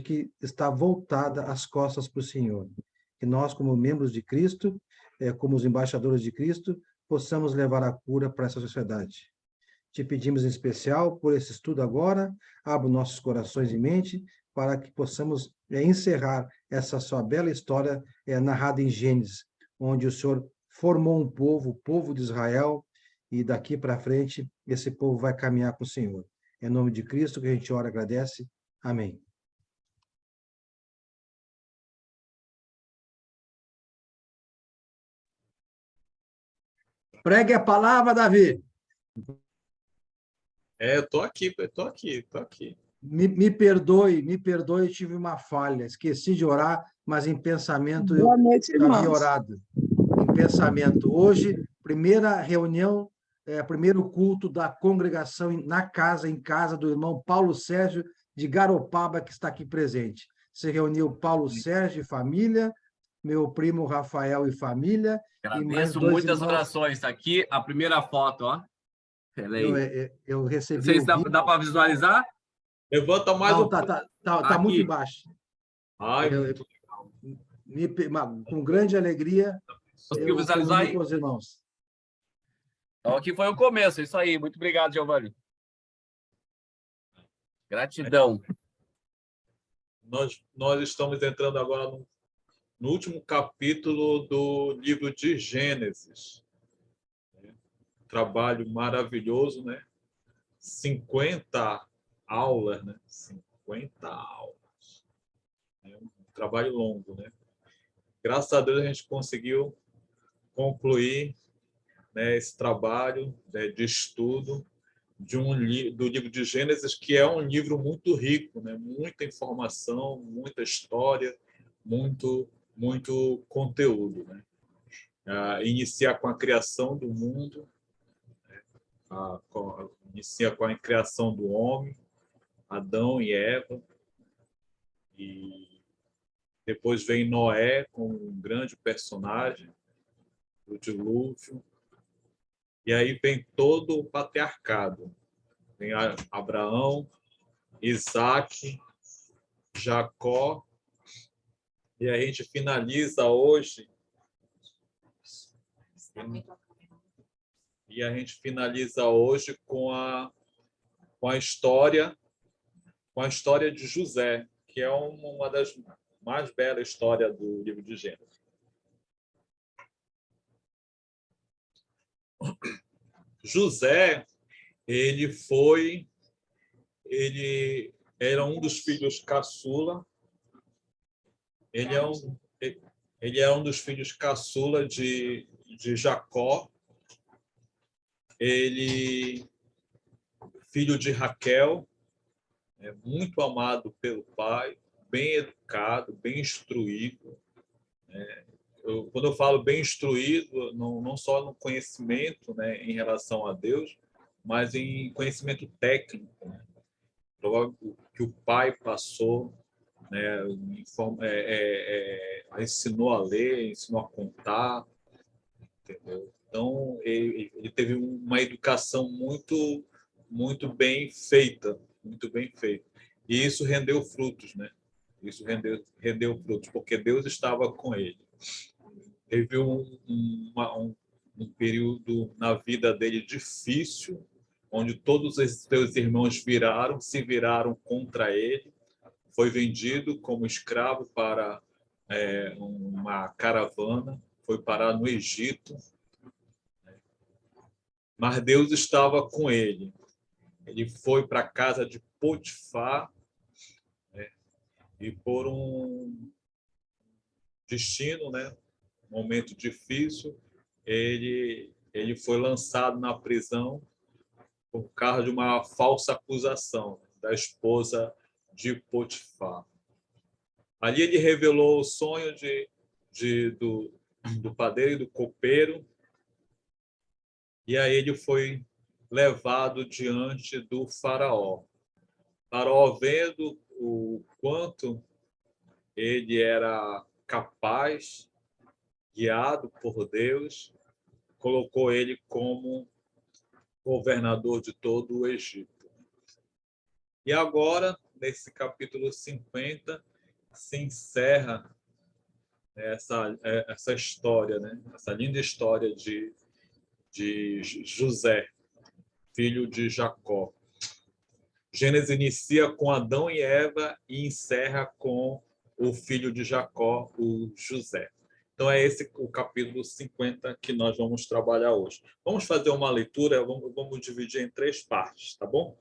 que está voltada as costas para o Senhor. Que nós, como membros de Cristo, como os embaixadores de Cristo, possamos levar a cura para essa sociedade. Te pedimos em especial por esse estudo agora, abra nossos corações e mente para que possamos encerrar essa sua bela história narrada em Gênesis, onde o Senhor formou um povo, o povo de Israel, e daqui para frente esse povo vai caminhar com o Senhor. Em nome de Cristo que a gente ora e agradece. Amém. Pregue a palavra, Davi. Eu estou aqui. Me perdoe, tive uma falha. Esqueci de orar, mas em pensamento eu havia orado. Em pensamento. Hoje, primeira reunião, primeiro culto da congregação em casa do irmão Paulo Sérgio de Garopaba, que está aqui presente. Se reuniu Paulo Sérgio e família, meu primo Rafael e família. Agradeço muitas orações. Tá aqui a primeira foto, ó. Eu recebi. Não sei se dá para visualizar. Levanta mais um pouco. Tá muito embaixo. Ai, com grande alegria. Conseguiu visualizar aí? Com os irmãos. Então, aqui foi o começo, isso aí. Muito obrigado, Giovanni. Gratidão. Nós estamos entrando agora no último capítulo do livro de Gênesis. Trabalho maravilhoso, né? 50 aulas, né? 50 aulas. É um trabalho longo, né? Graças a Deus a gente conseguiu concluir, né, esse trabalho, né, de estudo do livro de Gênesis, que é um livro muito rico, né? Muita informação, muita história, muito conteúdo, né? Inicia com a criação do mundo, inicia com a criação do homem, Adão e Eva, e depois vem Noé como um grande personagem, o dilúvio, e aí vem todo o patriarcado. Vem Abraão, Isaac, Jacó, e a gente finaliza hoje com a história de José, que é uma das mais belas histórias do livro de Gênesis. José, ele era um dos filhos caçula. Ele é um dos filhos caçula de Jacó. Ele, filho de Raquel, muito amado pelo pai, bem educado, bem instruído. Quando eu falo bem instruído, não só no conhecimento, né, em relação a Deus, mas em conhecimento técnico, né? Provável que o pai passou, né, ensinou a ler, ensinou a contar, entendeu? Então ele teve uma educação muito bem feita, e isso rendeu frutos, né? Isso rendeu frutos, porque Deus estava com ele. Teve um período na vida dele difícil, onde todos os seus irmãos se viraram contra ele. Foi vendido como escravo para uma caravana, foi parar no Egito. Mas Deus estava com ele. Ele foi para a casa de Potifar, né? E por um destino, né, um momento difícil, ele foi lançado na prisão por causa de uma falsa acusação da esposa de Potifar. Ali ele revelou o sonho do padeiro e do copeiro, e aí ele foi levado diante do faraó. Faraó, vendo o quanto ele era capaz, guiado por Deus, colocou ele como governador de todo o Egito. E agora nesse capítulo 50 se encerra essa história, né? Essa linda história de José, filho de Jacó. Gênesis inicia com Adão e Eva e encerra com o filho de Jacó, o José. Então, é esse o capítulo 50 que nós vamos trabalhar hoje. Vamos fazer uma leitura, vamos dividir em 3 partes, tá bom?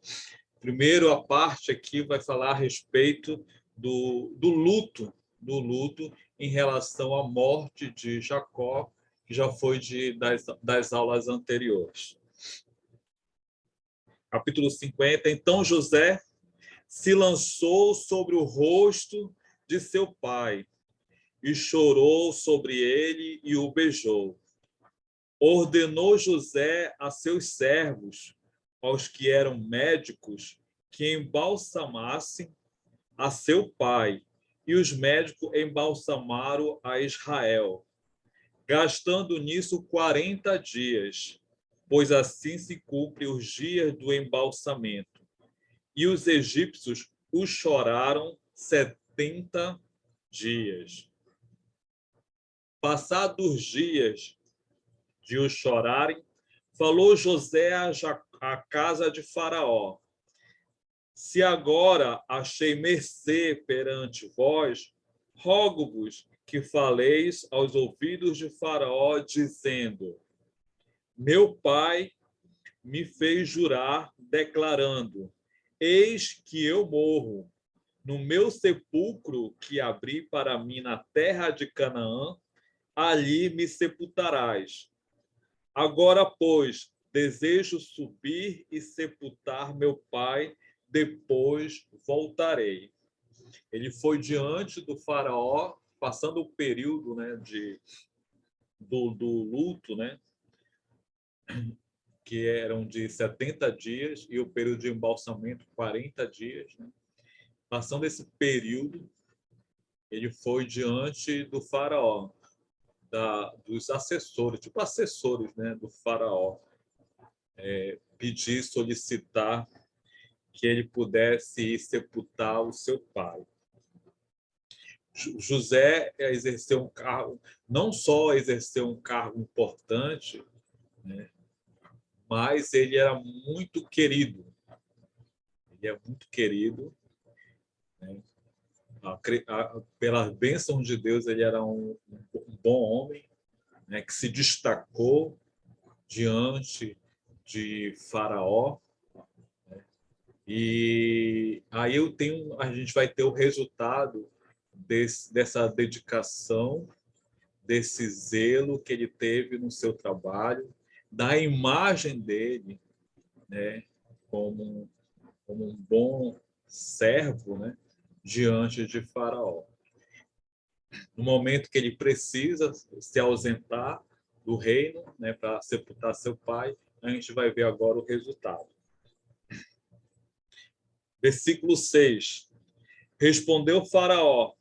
Primeiro, a parte aqui vai falar a respeito do luto em relação à morte de Jacó, que já foi das aulas anteriores. Capítulo 50. Então José se lançou sobre o rosto de seu pai e chorou sobre ele e o beijou. Ordenou José a seus servos, aos que eram médicos, que embalsamassem a seu pai, e os médicos embalsamaram a Israel, gastando nisso 40 dias, pois assim se cumpre os dias do embalsamento. E os egípcios o choraram 70 dias. Passados os dias de o chorarem, falou José à casa de Faraó: se agora achei mercê perante vós, rogo-vos que faleis aos ouvidos de Faraó, dizendo: meu pai me fez jurar, declarando: eis que eu morro. No meu sepulcro que abri para mim na terra de Canaã, ali me sepultarás. Agora, pois, desejo subir e sepultar meu pai, depois voltarei. Ele foi diante do faraó, passando o período, né, do luto, né, que eram de 70 dias, e o período de embalsamento, 40 dias. Né? Passando esse período, ele foi diante do faraó, dos assessores, tipo assessores, né, do faraó, pedir, solicitar que ele pudesse ir sepultar o seu pai. José exerceu um cargo, não só exerceu um cargo importante, né, mas ele era muito querido. Ele é muito querido, né? Pela bênção de Deus, ele era um bom homem, né, que se destacou diante de Faraó. E aí a gente vai ter o resultado dessa dedicação, desse zelo que ele teve no seu trabalho, da imagem dele, né, como um bom servo, né, diante de Faraó. No momento que ele precisa se ausentar do reino, né, para sepultar seu pai, a gente vai ver agora o resultado. Versículo 6. Respondeu Faraó: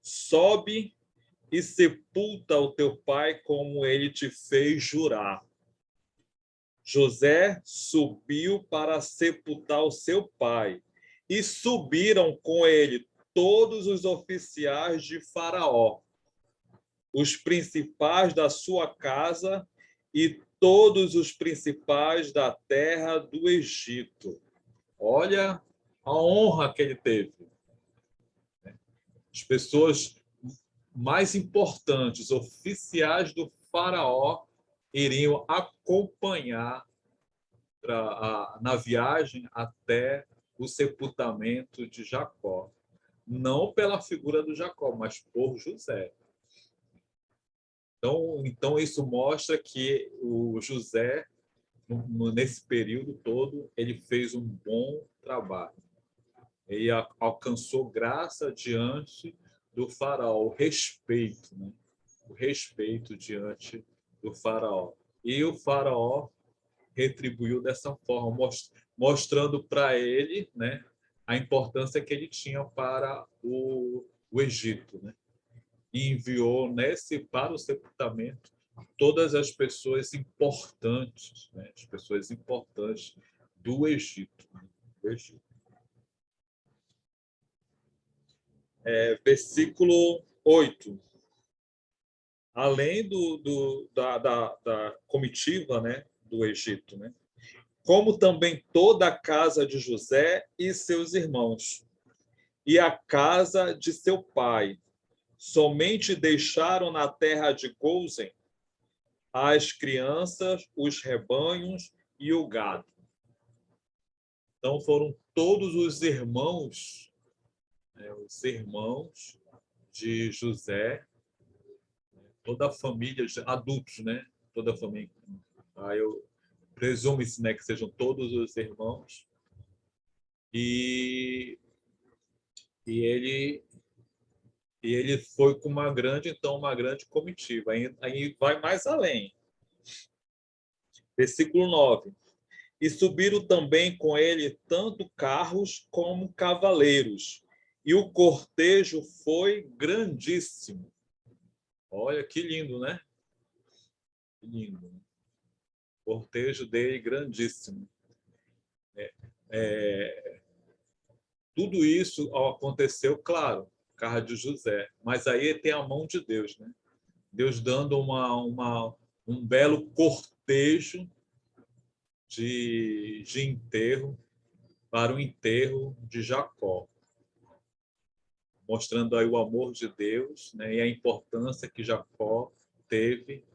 sobe e sepulta o teu pai como ele te fez jurar. José subiu para sepultar o seu pai, e subiram com ele todos os oficiais de Faraó, os principais da sua casa e todos os principais da terra do Egito. Olha a honra que ele teve. As pessoas mais importantes, oficiais do faraó, iriam acompanhar na viagem até o sepultamento de Jacó. Não pela figura do Jacó, mas por José. Então isso mostra que o José, nesse período todo, ele fez um bom trabalho. Ele alcançou graça diante do faraó, o respeito, né? O respeito diante do faraó. E o faraó retribuiu dessa forma, mostrando para ele, né, a importância que ele tinha para o Egito, né? E enviou para o sepultamento todas as pessoas importantes, né? As pessoas importantes do Egito. versículo 8. Além da comitiva, né, do Egito, né? Como também toda a casa de José e seus irmãos, e a casa de seu pai, somente deixaram na terra de Gósen as crianças, os rebanhos e o gado. Então foram todos os irmãos de José, toda a família, adultos, né? Toda a família. Eu presume-se, né, que sejam todos os irmãos. E ele foi com uma grande comitiva. Aí vai mais além. Versículo 9. E subiram também com ele tanto carros como cavaleiros, e o cortejo foi grandíssimo. Olha que lindo, né? Que lindo. O cortejo dele grandíssimo. Tudo isso aconteceu, claro, por causa de José, mas aí tem a mão de Deus, né? Deus dando um belo cortejo de enterro para o enterro de Jacó, mostrando aí o amor de Deus, né, e a importância que Jacó teve,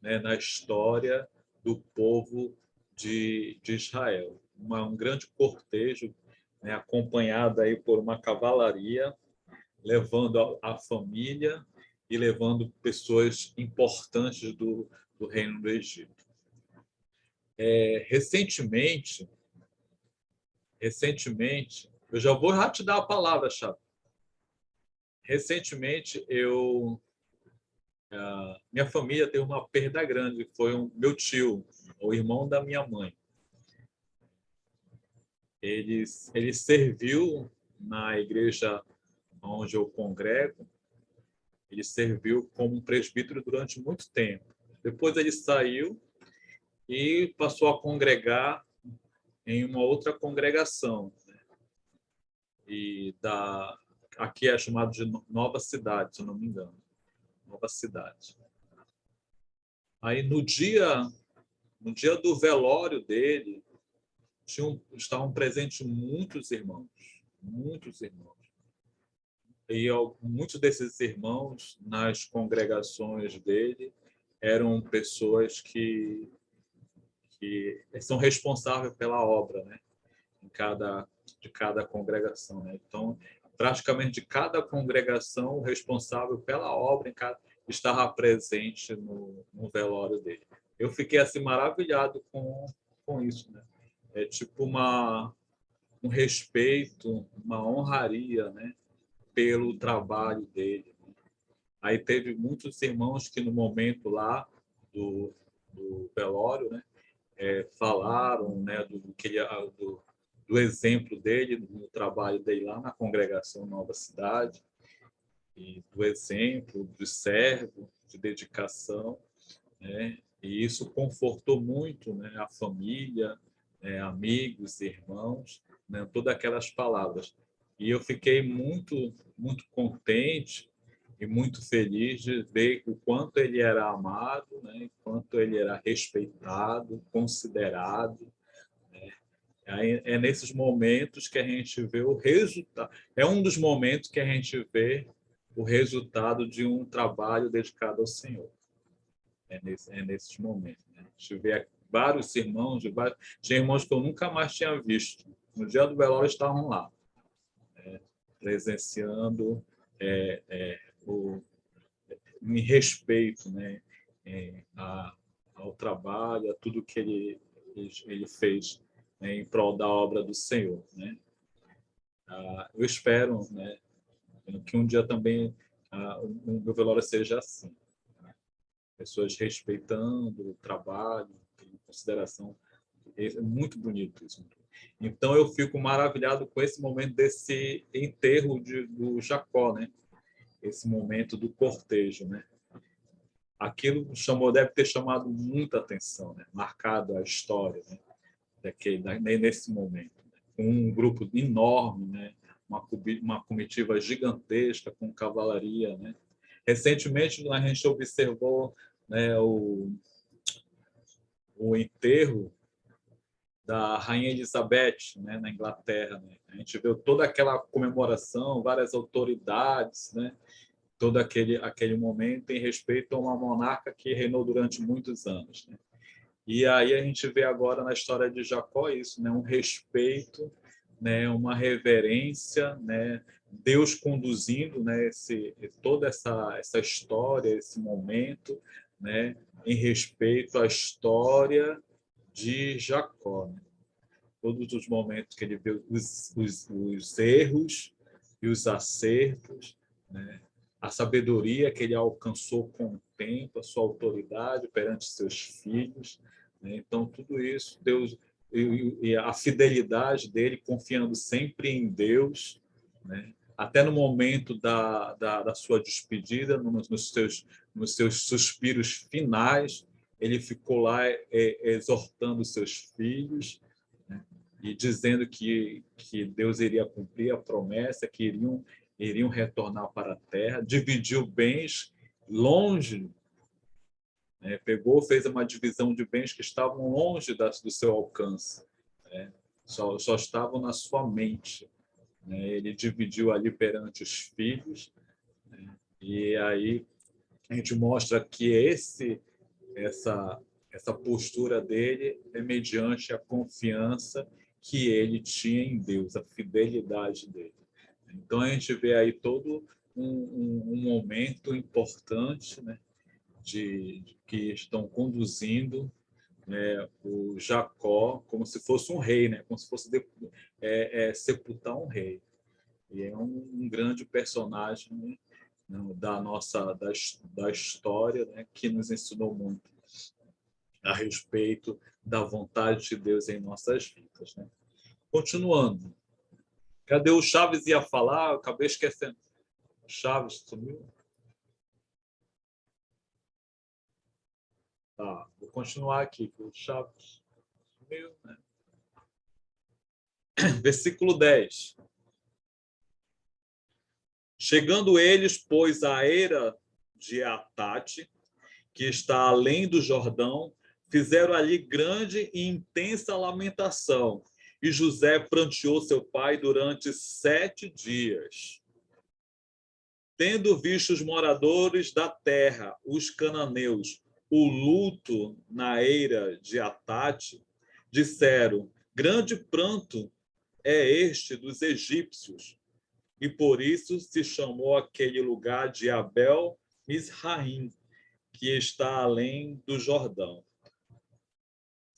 né, na história do povo de Israel. Um grande cortejo, né, acompanhado aí por uma cavalaria, levando a família e levando pessoas importantes do reino do Egito. Recentemente, eu já vou te dar a palavra, Chapa. Recentemente, minha família teve uma perda grande. Foi meu tio, o irmão da minha mãe. Ele serviu na igreja onde eu congrego. Ele serviu como presbítero durante muito tempo. Depois ele saiu e passou a congregar em uma outra congregação, né? Aqui é chamado de Nova Cidade, se eu não me engano. Nova Cidade. Aí no dia do velório dele, estavam presentes muitos irmãos. E muitos desses irmãos, nas congregações dele, eram pessoas que são responsáveis pela obra, né? De cada congregação, né? Então, praticamente de cada congregação, o responsável pela obra estava presente no velório dele. Eu fiquei assim maravilhado com isso, né? É tipo um respeito, uma honraria, né, pelo trabalho dele. Aí teve muitos irmãos que no momento lá do velório, né, falaram, né, do exemplo dele, do trabalho dele lá na congregação Nova Cidade, e do exemplo de servo, de dedicação, né? E isso confortou muito, né, a família, amigos, irmãos, né, todas aquelas palavras. E eu fiquei muito contente e muito feliz de ver o quanto ele era amado, né, o quanto ele era respeitado, considerado. É nesses momentos que a gente vê o resultado. É um dos momentos que a gente vê o resultado de um trabalho dedicado ao Senhor. Nesses momentos, né? A gente vê vários irmãos, tinha irmãos que eu nunca mais tinha visto. No dia do velório estavam lá, presenciando em respeito, né, ao trabalho, a tudo que ele fez, né, em prol da obra do Senhor, né? Eu espero, né, que um dia também o meu velório seja assim, né? Pessoas respeitando o trabalho, em consideração. É muito bonito isso. Então eu fico maravilhado com esse momento desse enterro do Jacó, né? Esse momento do cortejo, né? Aquilo deve ter chamado muita atenção, né? Marcado a história, né? Nesse momento, né? Com um grupo enorme, né, uma comitiva gigantesca com cavalaria, né? Recentemente, a gente observou, né, o enterro da Rainha Elizabeth, né, na Inglaterra, né? A gente viu toda aquela comemoração, várias autoridades, né? Todo aquele momento em respeito a uma monarca que reinou durante muitos anos, né? E aí a gente vê agora na história de Jacó isso, né? Um respeito, né? Uma reverência, né? Deus conduzindo, né? Toda essa história, esse momento, né? Em respeito à história de Jacó, né? Todos os momentos que ele vê os erros e os acertos, né? A sabedoria que ele alcançou com o tempo, a sua autoridade perante seus filhos, né? Então, tudo isso, Deus, e a fidelidade dele, confiando sempre em Deus, né? Até no momento da sua despedida, nos seus suspiros finais, ele ficou lá exortando seus filhos, né? E dizendo que Deus iria cumprir a promessa, que iriam retornar para a terra, dividiu bens longe, né? Pegou, fez uma divisão de bens que estavam longe do seu alcance, né? Só estavam na sua mente, né? Ele dividiu ali perante os filhos, né? E aí a gente mostra que essa postura dele é mediante a confiança que ele tinha em Deus, a fidelidade dele. Então a gente vê aí todo um momento importante, né, de que estão conduzindo, né, o Jacó como se fosse um rei, né, como se fosse sepultar um rei. E é um grande personagem, né, da história, né, que nos ensinou muito a respeito da vontade de Deus em nossas vidas, né? Continuando. Cadê o Chaves ia falar? Eu acabei esquecendo. Chaves sumiu? Tá, vou continuar aqui. O Chaves sumiu, né? Versículo 10. Chegando eles, pois, à eira de Atate, que está além do Jordão, fizeram ali grande e intensa lamentação. E José pranteou seu pai durante 7 dias. Tendo visto os moradores da terra, os cananeus, o luto na eira de Atate, disseram: grande pranto é este dos egípcios. E por isso se chamou aquele lugar de Abel Misraim, que está além do Jordão.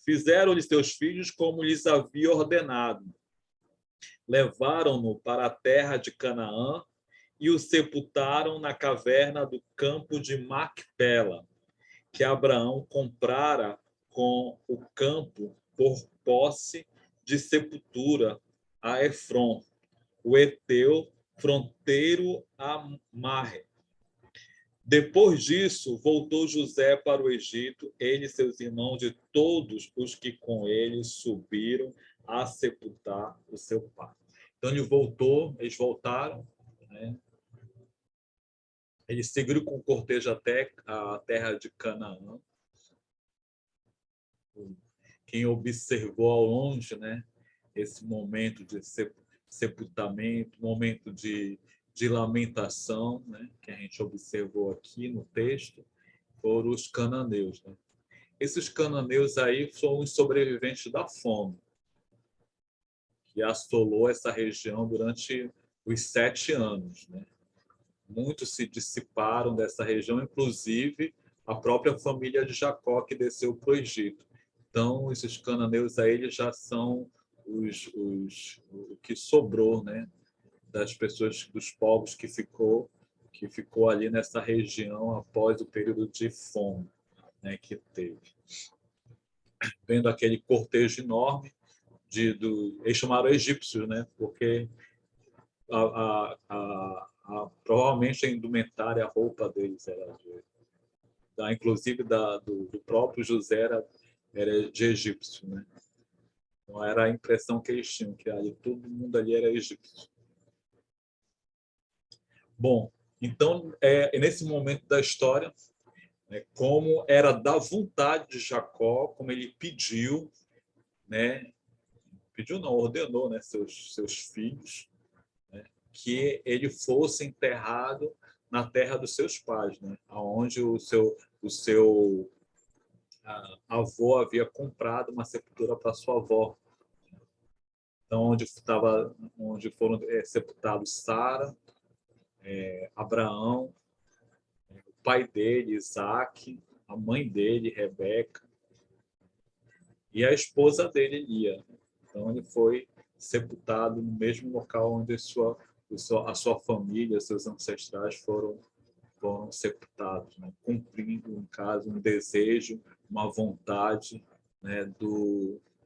Fizeram-lhe seus filhos como lhes havia ordenado. Levaram-no para a terra de Canaã e o sepultaram na caverna do campo de Macpela, que Abraão comprara com o campo por posse de sepultura a Efron, o heteu, fronteiro a Marre. Depois disso, voltou José para o Egito, ele e seus irmãos e todos os que com ele subiram a sepultar o seu pai. Então eles voltaram, né? Eles seguiram com o cortejo até a terra de Canaã. Quem observou ao longe, né, esse momento de sepultamento, momento de lamentação, né, que a gente observou aqui no texto, foram os cananeus, né? Esses cananeus aí são os sobreviventes da fome, que assolou essa região durante os 7 anos, né? Muitos se dissiparam dessa região, inclusive a própria família de Jacó, que desceu para o Egito. Então, esses cananeus aí eles já são o que sobrou, né, das pessoas, dos povos que ficou ali nessa região após o período de fome, né, que teve. Vendo aquele cortejo enorme eles chamaram egípcios, né, porque provavelmente a indumentária, a roupa deles era inclusive do próprio José era de egípcio, né? Então era a impressão que eles tinham, que ali todo mundo ali era egípcio. Bom, então, nesse momento da história, né, como era da vontade de Jacó, como ele pediu, né, pediu não, ordenou, né, seus filhos, né, que ele fosse enterrado na terra dos seus pais, né, aonde o seu avô havia comprado uma sepultura para sua avó. Então, onde foram sepultados Sara, Abraão, o pai dele, Isaque, a mãe dele, Rebeca, e a esposa dele, Lia. Então, ele foi sepultado no mesmo local onde a sua família, seus ancestrais foram sepultados, né? Cumprindo, no caso, um desejo, uma vontade, né,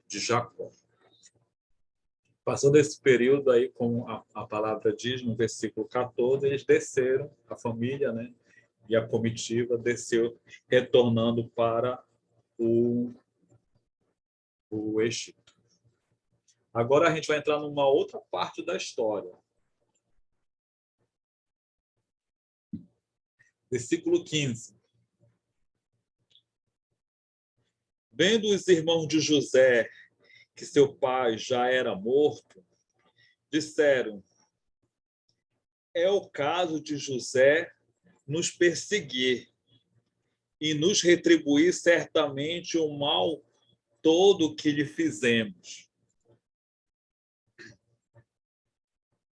de Jacó. Passou desse período aí, como a palavra diz no versículo 14, eles desceram, a família, né, e a comitiva desceu, retornando para o Egito. Agora a gente vai entrar numa outra parte da história. Versículo 15. Vendo os irmãos de José que seu pai já era morto, disseram: é o caso de José nos perseguir e nos retribuir certamente o mal todo que lhe fizemos.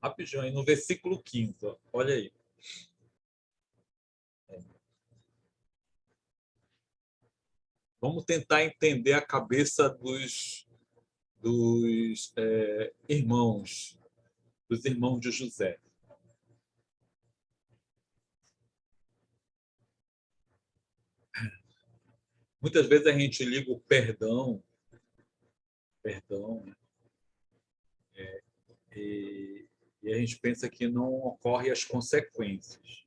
Rapidinho, aí no versículo 15, olha aí. Vamos tentar entender a cabeça dos irmãos de José. Muitas vezes a gente liga o perdão, né? E a gente pensa que não ocorrem as consequências.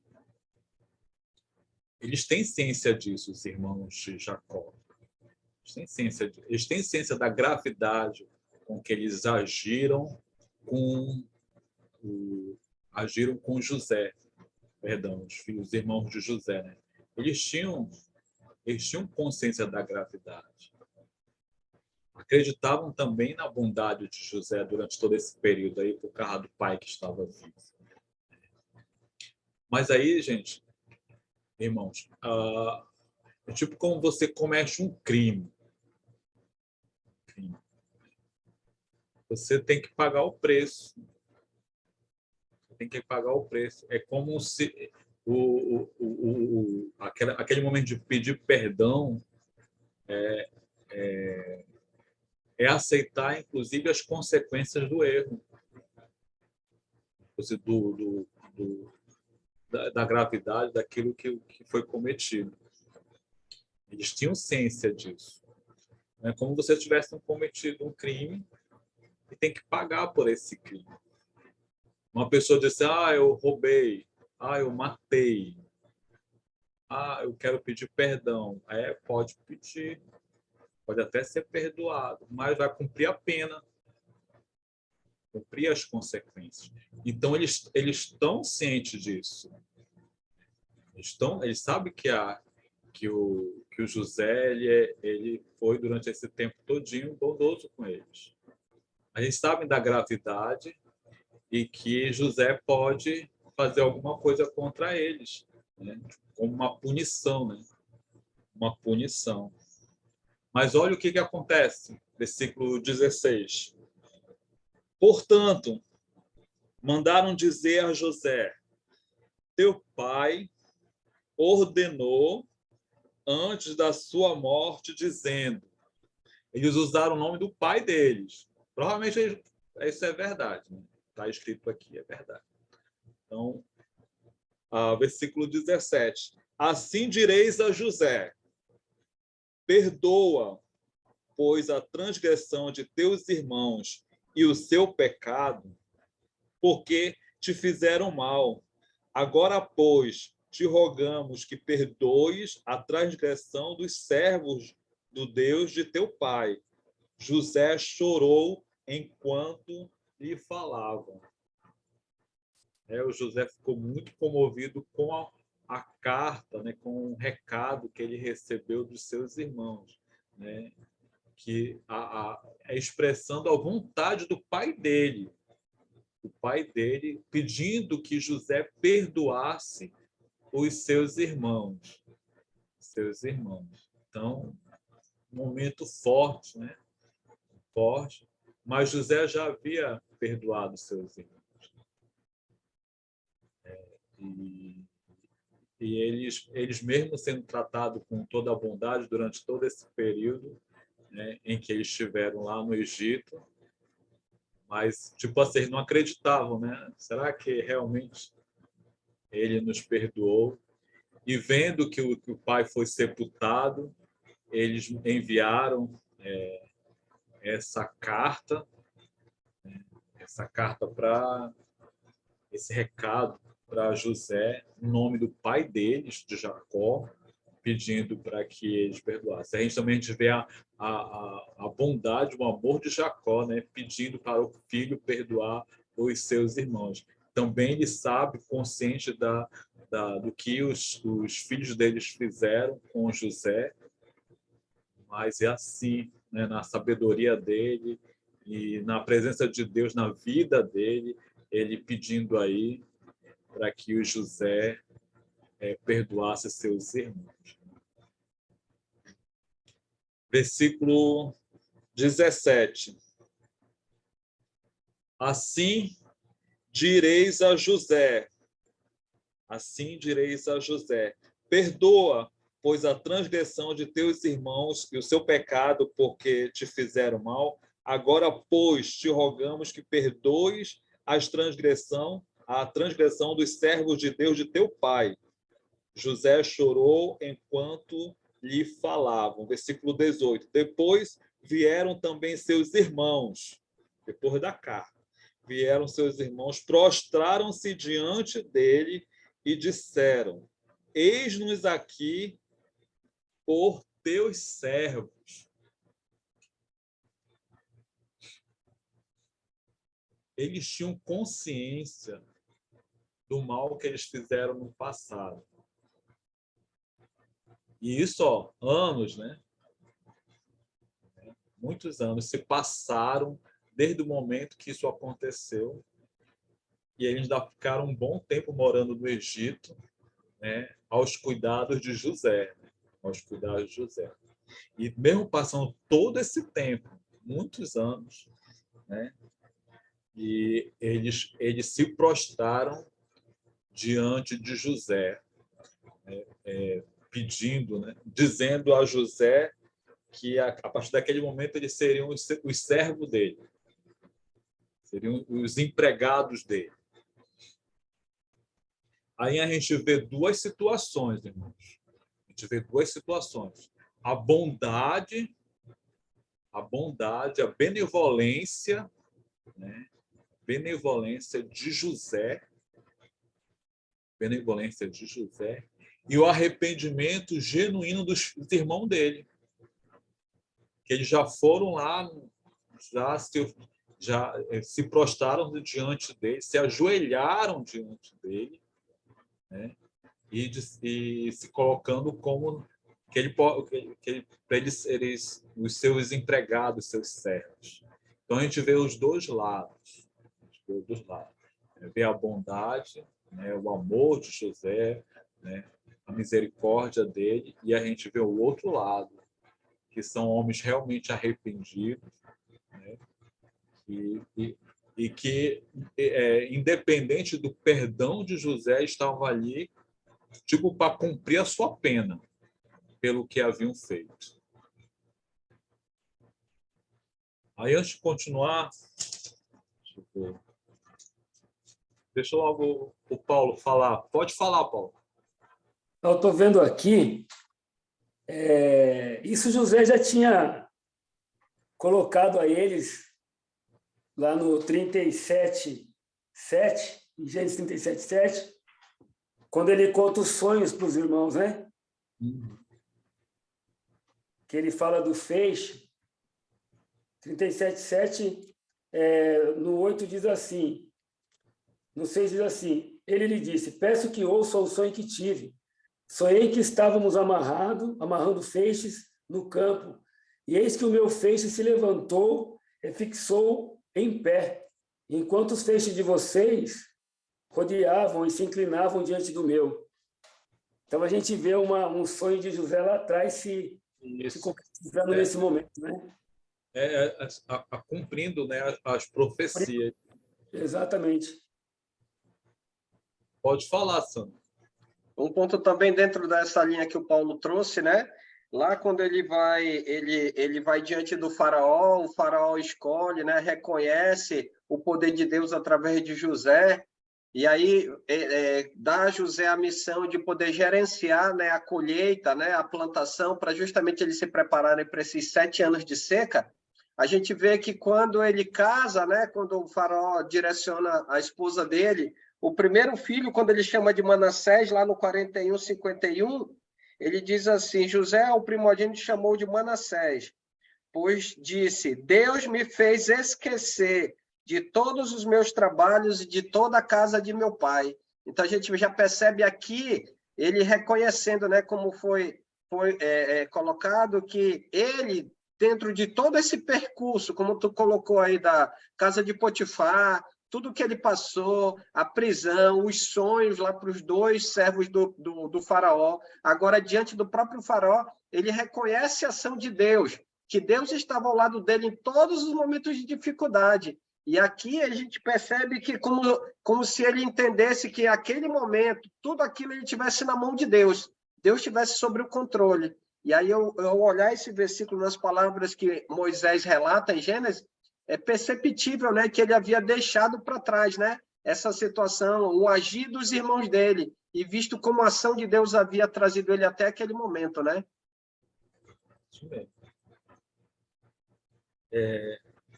Eles têm ciência disso, os irmãos de Jacó. Eles têm ciência da gravidade com que eles agiram com José, perdão, os irmãos de José, né? Eles tinham consciência da gravidade. Acreditavam também na bondade de José durante todo esse período aí, por causa do pai que estava vivo. Mas aí, gente, irmãos, é tipo como você comete um crime. Você tem que pagar o preço. É como se aquele momento de pedir perdão é aceitar, inclusive, as consequências do erro, da gravidade daquilo que foi cometido. Eles tinham ciência disso. É como se você tivesse cometido um crime e tem que pagar por esse crime. Uma pessoa disse: eu roubei, eu matei, eu quero pedir perdão. Pode pedir, pode até ser perdoado, mas vai cumprir a pena, cumprir as consequências. Então, eles estão cientes disso. Eles sabem que o José ele foi, durante esse tempo todinho, bondoso com eles. A gente sabe da gravidade e que José pode fazer alguma coisa contra eles, né? Como uma punição, né? Uma punição. Mas olha o que acontece, versículo 16. Portanto, mandaram dizer a José: teu pai ordenou antes da sua morte, dizendo... Eles usaram o nome do pai deles. Provavelmente isso é verdade, né? Está escrito aqui, é verdade. Então, versículo 17. Assim direis a José: perdoa, pois, a transgressão de teus irmãos e o seu pecado, porque te fizeram mal. Agora, pois, te rogamos que perdoes a transgressão dos servos do Deus de teu pai. José chorou enquanto lhe falavam. O José ficou muito comovido com a carta, né, com o recado que ele recebeu dos seus irmãos, né, que expressando a vontade do pai dele, o pai dele pedindo que José perdoasse os seus irmãos, Então, um momento forte, né? Forte, mas José já havia perdoado seus irmãos. E, eles mesmo sendo tratados com toda a bondade durante todo esse período, né, em que eles estiveram lá no Egito, mas, tipo assim, eles não acreditavam, né? Será que realmente ele nos perdoou? E vendo que o pai foi sepultado, eles enviaram essa carta para esse recado para José, em nome do pai deles, de Jacó, pedindo para que eles perdoassem. A gente vê a bondade, o amor de Jacó, né, pedindo para o filho perdoar os seus irmãos. Também ele sabe, consciente do que os filhos deles fizeram com José, mas é assim, né, na sabedoria dele e na presença de Deus na vida dele, ele pedindo aí para que o José perdoasse seus irmãos. Versículo 17. Assim direis a José, perdoa, pois a transgressão de teus irmãos e o seu pecado, porque te fizeram mal. Agora, pois, te rogamos que perdoes a transgressão dos servos de Deus de teu pai. José chorou enquanto lhe falavam. Versículo 18. Depois vieram também seus irmãos, depois da carta. Vieram seus irmãos, prostraram-se diante dele e disseram: Eis-nos aqui por teus servos. Eles tinham consciência do mal que eles fizeram no passado. E isso, anos, né? Muitos anos se passaram desde o momento que isso aconteceu. E eles ainda ficaram um bom tempo morando no Egito, né? Aos cuidados de José. E mesmo passando todo esse tempo, muitos anos, né? E eles se prostraram diante de José, pedindo, né? Dizendo a José que a partir daquele momento eles seriam os servos dele, seriam os empregados dele. Aí a gente vê duas situações, irmãos. A bondade, a benevolência, né? Benevolência de José, e o arrependimento genuíno dos irmãos dele, que eles já foram lá, já se prostraram diante dele, se ajoelharam diante dele, né? E se colocando como que ele para eles os seus empregados, seus servos. Então a gente vê os dois lados, vê a bondade, né, o amor de José, né, a misericórdia dele, e a gente vê o outro lado, que são homens realmente arrependidos, né, e que, independente do perdão de José, estavam ali tipo para cumprir a sua pena pelo que haviam feito. Aí, antes de continuar, deixa logo o Paulo falar. Pode falar, Paulo. Eu estou vendo aqui, isso José já tinha colocado a eles lá no 37:7, em Gênesis 37:7, quando ele conta os sonhos para os irmãos, né? Que ele fala do feixe. 37:7, no 8 diz assim: no 6 diz assim: ele lhe disse: peço que ouça o sonho que tive. Sonhei que estávamos amarrando feixes no campo, e eis que o meu feixe se levantou e fixou em pé, enquanto os feixes de vocês rodeavam e se inclinavam diante do meu. Então a gente vê um sonho de José lá atrás se concretizando nesse momento, né? Cumprindo, né, as profecias. Exatamente. Pode falar, Sandro. Um ponto também dentro dessa linha que o Paulo trouxe, né? Lá quando ele vai diante do faraó, o faraó escolhe, né? Reconhece o poder de Deus através de José, e aí dá a José a missão de poder gerenciar, né, a colheita, né, a plantação, para justamente eles se prepararem para esses 7 anos de seca. A gente vê que quando ele casa, né, quando o faraó direciona a esposa dele, o primeiro filho, quando ele chama de Manassés, lá no 41, 51, ele diz assim: José, o primogênito, chamou de Manassés, pois disse: Deus me fez esquecer de todos os meus trabalhos e de toda a casa de meu pai. Então a gente já percebe aqui ele reconhecendo, né, como foi colocado, que ele, dentro de todo esse percurso, como tu colocou aí, da casa de Potifar, tudo que ele passou, a prisão, os sonhos lá para os 2 servos do faraó, agora diante do próprio faraó, ele reconhece a ação de Deus, que Deus estava ao lado dele em todos os momentos de dificuldade. E aqui a gente percebe que como se ele entendesse que aquele momento, tudo aquilo ele tivesse na mão de Deus, Deus tivesse sobre o controle. E aí eu olhar esse versículo nas palavras que Moisés relata em Gênesis, é perceptível, né, que ele havia deixado para trás, né, essa situação, o agir dos irmãos dele, e visto como a ação de Deus havia trazido ele até aquele momento, né? Isso mesmo.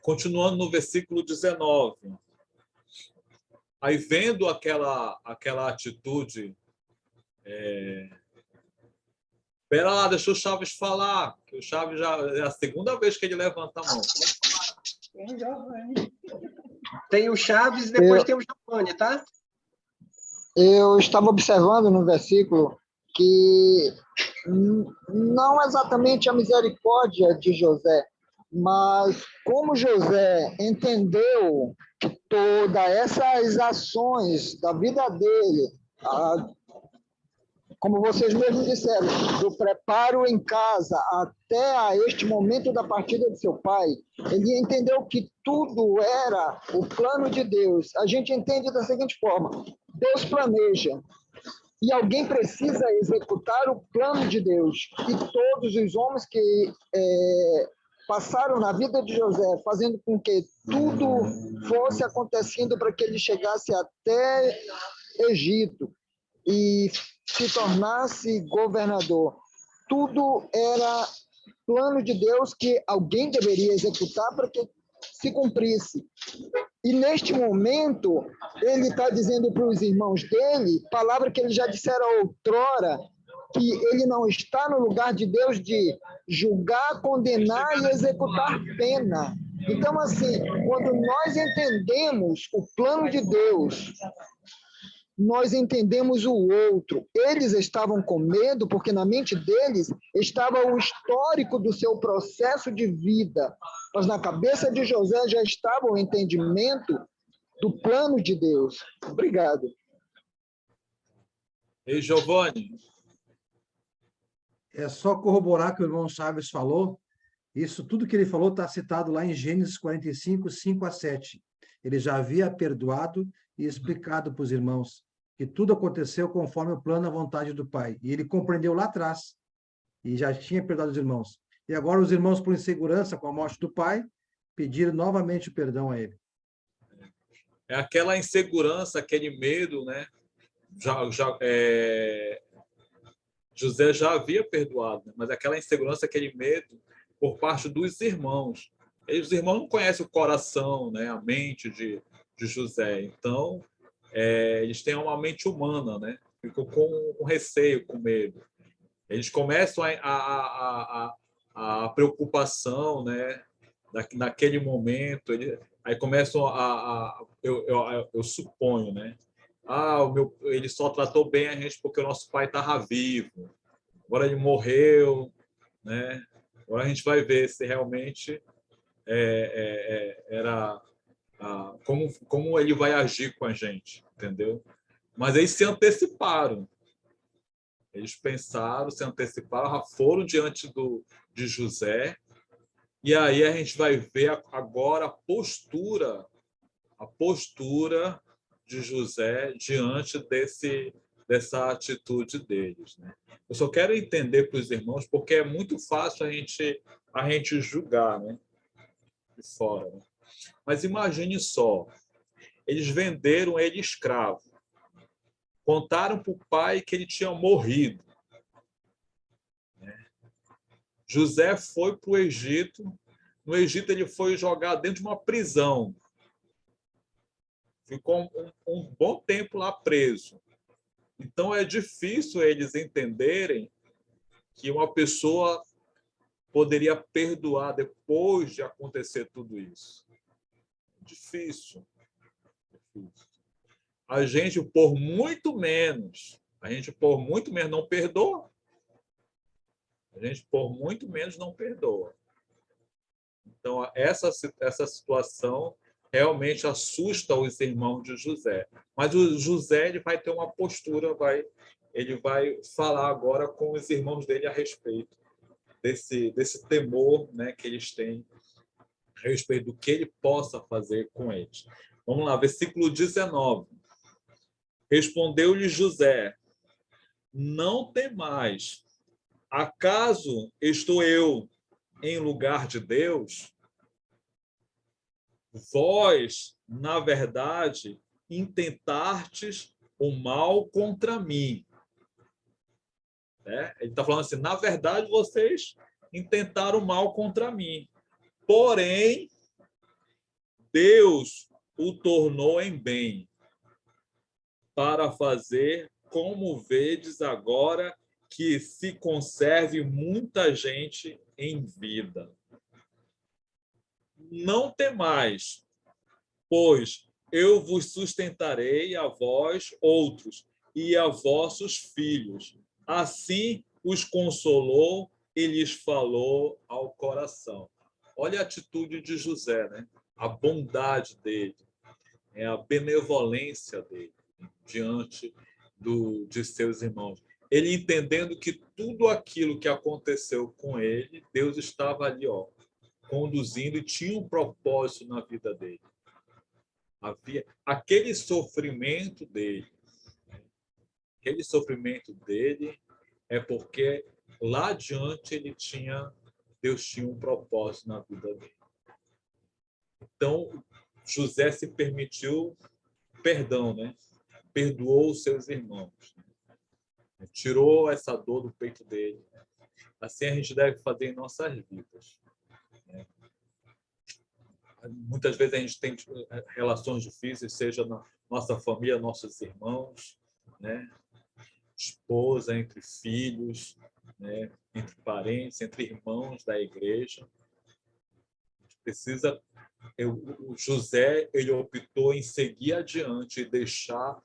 Continuando no versículo 19. Aí, vendo aquela atitude... Espera lá, deixa o Chaves falar, que o Chaves já é a segunda vez que ele levanta a mão. Tem o Chaves e depois tem o Giovanni, tá? Eu estava observando no versículo que não exatamente a misericórdia de José, mas como José entendeu que todas essas ações da vida dele, como vocês mesmos disseram, do preparo em casa até a este momento da partida de seu pai, ele entendeu que tudo era o plano de Deus. A gente entende da seguinte forma: Deus planeja e alguém precisa executar o plano de Deus. E todos os homens que passaram na vida de José, fazendo com que tudo fosse acontecendo para que ele chegasse até Egito e se tornasse governador. Tudo era plano de Deus que alguém deveria executar para que se cumprisse. E neste momento, ele está dizendo para os irmãos dele, palavra que ele já dissera outrora, que ele não está no lugar de Deus de julgar, condenar e executar pena. Então, assim, quando nós entendemos o plano de Deus, nós entendemos o outro. Eles estavam com medo porque na mente deles estava o histórico do seu processo de vida. Mas na cabeça de José já estava o entendimento do plano de Deus. Obrigado. Ei, Giovanni. É só corroborar o que o irmão Chaves falou. Isso tudo que ele falou está citado lá em Gênesis 45, 5 a 7. Ele já havia perdoado e explicado para os irmãos que tudo aconteceu conforme o plano e a vontade do Pai. E ele compreendeu lá atrás, e já tinha perdoado os irmãos. E agora os irmãos, por insegurança com a morte do Pai, pediram novamente o perdão a ele. É aquela insegurança, aquele medo, né? José já havia perdoado, né? Mas aquela insegurança, aquele medo por parte dos irmãos. Os irmãos não conhecem o coração, né? A mente de José. Então, eles têm uma mente humana, né? Ficam com receio, com medo. Eles começam a preocupação, né? Naquele momento, Aí começam eu suponho, né? Ele só tratou bem a gente porque o nosso pai estava vivo. Agora ele morreu, né? Agora a gente vai ver se realmente era como ele vai agir com a gente, entendeu? Mas eles se anteciparam. Eles pensaram, se anteciparam, já foram diante de José. E aí a gente vai ver agora a postura de José diante dessa atitude deles, né? Eu só quero entender para os irmãos, porque é muito fácil a gente julgar, né? De fora. Né? Mas imagine só, eles venderam ele escravo, contaram para o pai que ele tinha morrido. Né? José foi para o Egito. No Egito, ele foi jogado dentro de uma prisão. Ficou um bom tempo lá preso. Então, é difícil eles entenderem que uma pessoa poderia perdoar depois de acontecer tudo isso. Difícil. A gente, por muito menos não perdoa. A gente, por muito menos, não perdoa. Então, essa situação realmente assusta os irmãos de José. Mas o José ele vai ter uma postura, ele vai falar agora com os irmãos dele a respeito desse temor, né, que eles têm a respeito do que ele possa fazer com eles. Vamos lá, versículo 19. Respondeu-lhe José: não temais, acaso estou eu em lugar de Deus? Vós, na verdade, intentastes o mal contra mim. Ele está falando assim, na verdade, vocês intentaram o mal contra mim. Porém, Deus o tornou em bem, para fazer como vedes agora, que se conserve muita gente em vida. Não temais, pois eu vos sustentarei a vós outros e a vossos filhos. Assim os consolou e lhes falou ao coração. Olha a atitude de José, né? A bondade dele, a benevolência dele diante de seus irmãos. Ele entendendo que tudo aquilo que aconteceu com ele, Deus estava ali, conduzindo e tinha um propósito na vida dele. Havia aquele sofrimento dele é porque lá adiante Deus tinha um propósito na vida dele. Então, José se permitiu perdão, né? Perdoou os seus irmãos. Tirou essa dor do peito dele. Assim a gente deve fazer em nossas vidas. Muitas vezes a gente tem relações difíceis, seja na nossa família, nossos irmãos, né? Esposa, entre filhos, né? Entre parentes, entre irmãos da igreja. A gente precisa... O José ele optou em seguir adiante e deixar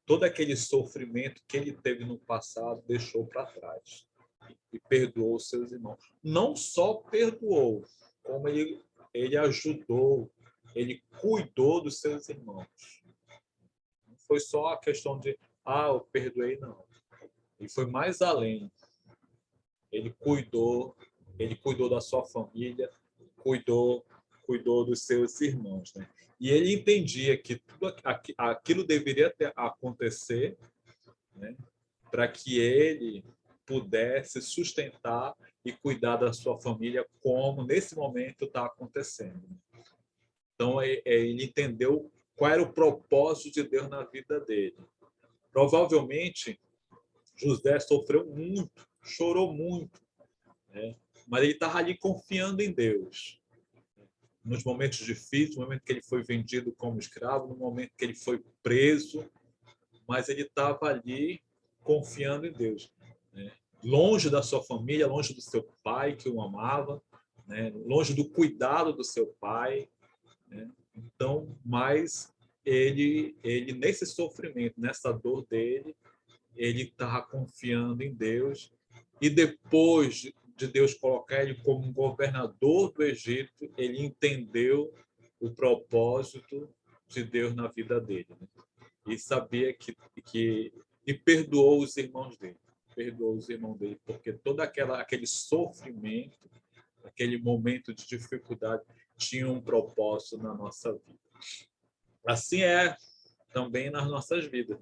todo aquele sofrimento que ele teve no passado, deixou para trás. E perdoou os seus irmãos. Não só perdoou, como ele ajudou, ele cuidou dos seus irmãos. Não foi só a questão de, eu perdoei, não. Ele foi mais além. Ele cuidou da sua família, cuidou dos seus irmãos. Né? E ele entendia que tudo aquilo deveria acontecer, né? Para que ele pudesse sustentar e cuidar da sua família como nesse momento está acontecendo. Então, ele entendeu qual era o propósito de Deus na vida dele. Provavelmente, José sofreu muito, chorou muito, né? Mas ele estava ali confiando em Deus. Nos momentos difíceis, no momento que ele foi vendido como escravo, no momento que ele foi preso, mas ele estava ali confiando em Deus. Né? Longe da sua família, longe do seu pai, que o amava, né? Longe do cuidado do seu pai, né? Então, mas ele nesse sofrimento, nessa dor dele, ele estava confiando em Deus. E depois de Deus colocar ele como governador do Egito, ele entendeu o propósito de Deus na vida dele, né? E sabia que e perdoou os irmãos dele. Perdoou os irmãos dele, porque todo aquele sofrimento, aquele momento de dificuldade, tinha um propósito na nossa vida. Assim é também nas nossas vidas.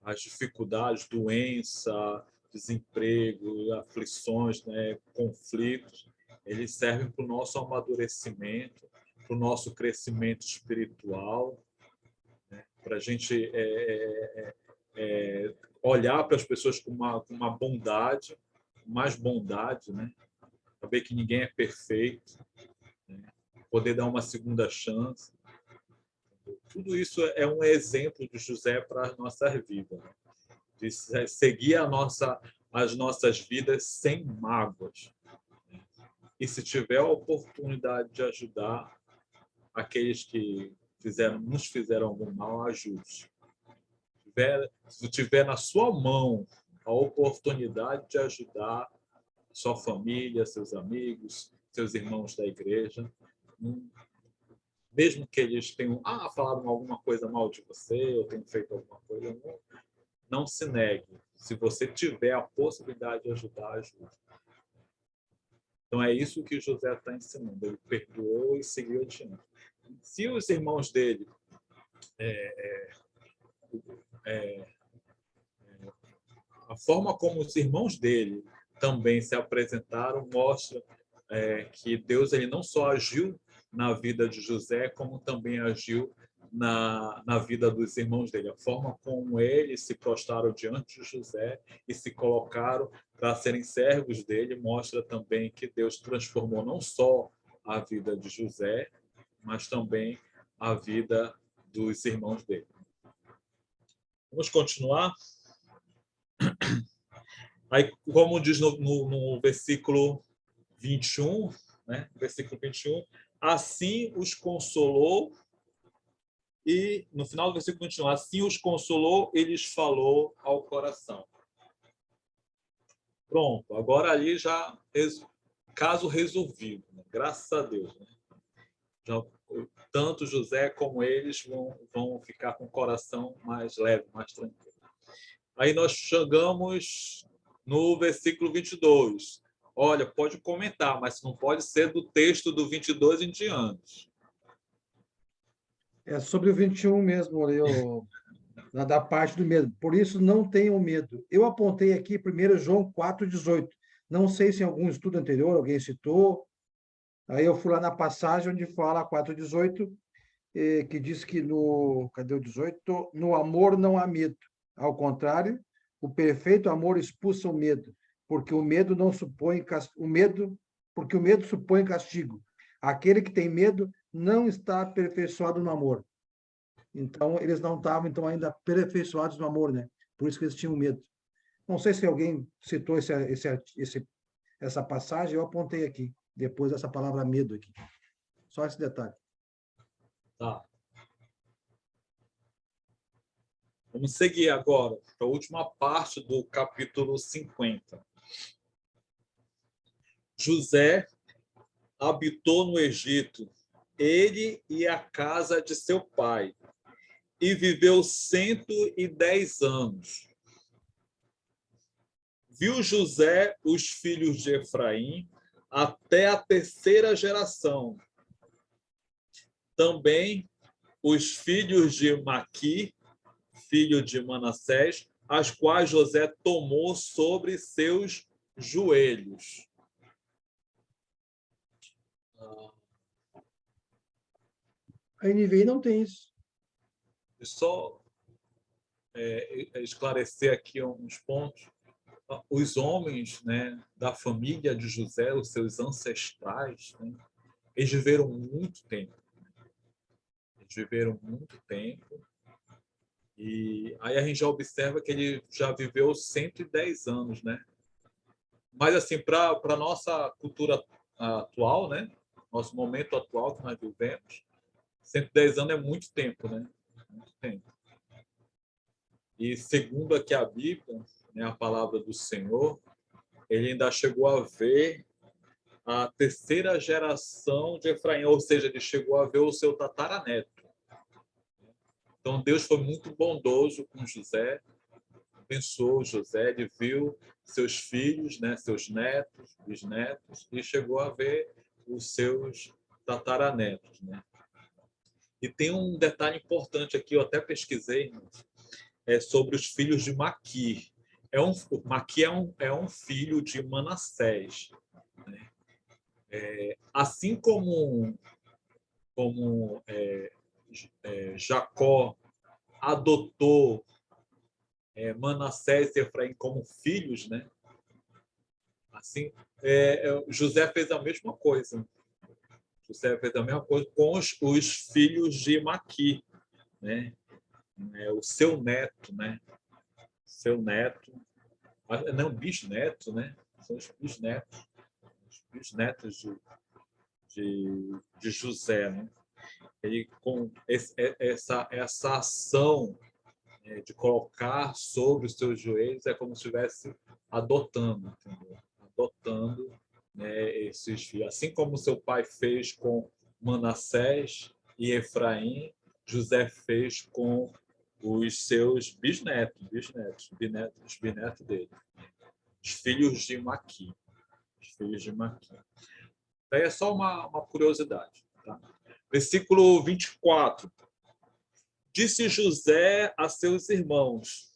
As dificuldades, doença, desemprego, aflições, né, conflitos, eles servem para o nosso amadurecimento, para o nosso crescimento espiritual, né, para a gente olhar para as pessoas com uma bondade, mais bondade, né? Saber que ninguém é perfeito, né? Poder dar uma segunda chance. Tudo isso é um exemplo de José para as nossas vidas, né? De seguir as nossas vidas sem mágoas. E se tiver a oportunidade de ajudar aqueles que nos fizeram algum mal, ajude. Se tiver na sua mão a oportunidade de ajudar sua família, seus amigos, seus irmãos da igreja, mesmo que eles tenham falado alguma coisa mal de você, ou tenham feito alguma coisa, não se negue. Se você tiver a possibilidade de ajudar, ajude. Então é isso que José está ensinando. Ele perdoou e seguiu adiante. Se os irmãos dele a forma como os irmãos dele também se apresentaram mostra que Deus ele não só agiu na vida de José, como também agiu na vida dos irmãos dele. A forma como eles se prostraram diante de José e se colocaram para serem servos dele mostra também que Deus transformou não só a vida de José, mas também a vida dos irmãos dele. Vamos continuar? Aí, como diz no versículo 21, né? Versículo 21, assim os consolou e, no final do versículo 21, assim os consolou e lhes falou ao coração. Pronto, agora ali já caso resolvido, né? Graças a Deus. Né? Já, tanto José como eles vão ficar com o coração mais leve, mais tranquilo. Aí nós chegamos no versículo 22. Olha, pode comentar, mas não pode ser do texto do 22 em diante. É sobre o 21 mesmo, da parte do medo. Por isso, não tenham medo. Eu apontei aqui 1 João 4,18. Não sei se em algum estudo anterior alguém citou. Aí eu fui lá na passagem onde fala 4,18, que diz que cadê o 18? No amor não há medo. Ao contrário, o perfeito amor expulsa o medo, porque o medo supõe castigo. Aquele que tem medo não está aperfeiçoado no amor. Então, eles não estavam ainda aperfeiçoados no amor, né? Por isso que eles tinham medo. Não sei se alguém citou essa passagem, eu apontei aqui, depois dessa palavra medo aqui. Só esse detalhe. Tá. Vamos seguir agora para a última parte do capítulo 50. José habitou no Egito, ele e a casa de seu pai, e viveu 110 anos. Viu José os filhos de Efraim até a 3ª geração. Também os filhos de Maqui, filho de Manassés, as quais José tomou sobre seus joelhos. A NVI não tem isso. Só esclarecer aqui uns pontos. Os homens, né, da família de José, os seus ancestrais, né, eles viveram muito tempo. E aí a gente já observa que ele já viveu 110 anos, né? Mas, assim, para a nossa cultura atual, né? Nosso momento atual que nós vivemos, 110 anos é muito tempo, né? Muito tempo. E segundo aqui a Bíblia, né, a palavra do Senhor, ele ainda chegou a ver a terceira geração de Efraim, ou seja, ele chegou a ver o seu tataraneto. Então Deus foi muito bondoso com José, abençoou José, ele viu seus filhos, né, seus netos, bisnetos, e chegou a ver os seus tataranetos, né? E tem um detalhe importante aqui, eu até pesquisei, irmãos, sobre os filhos de Maqui. Maqui é um filho de Manassés, né? Assim como Jacó adotou Manassés e Efraim como filhos, né? Assim, José fez a mesma coisa. José fez a mesma coisa com os filhos de Maqui, né? O seu neto, né? Seu neto, não, bisneto, né? São os bisnetos de José, né? Ele com essa ação de colocar sobre os seus joelhos é como se estivesse adotando, entendeu? Adotando, né, esses filhos. Assim como seu pai fez com Manassés e Efraim, José fez com os seus bisnetos dele, os filhos de Maqui. Os filhos de Maqui. Daí é só uma curiosidade. Tá? Versículo 24. Disse José a seus irmãos: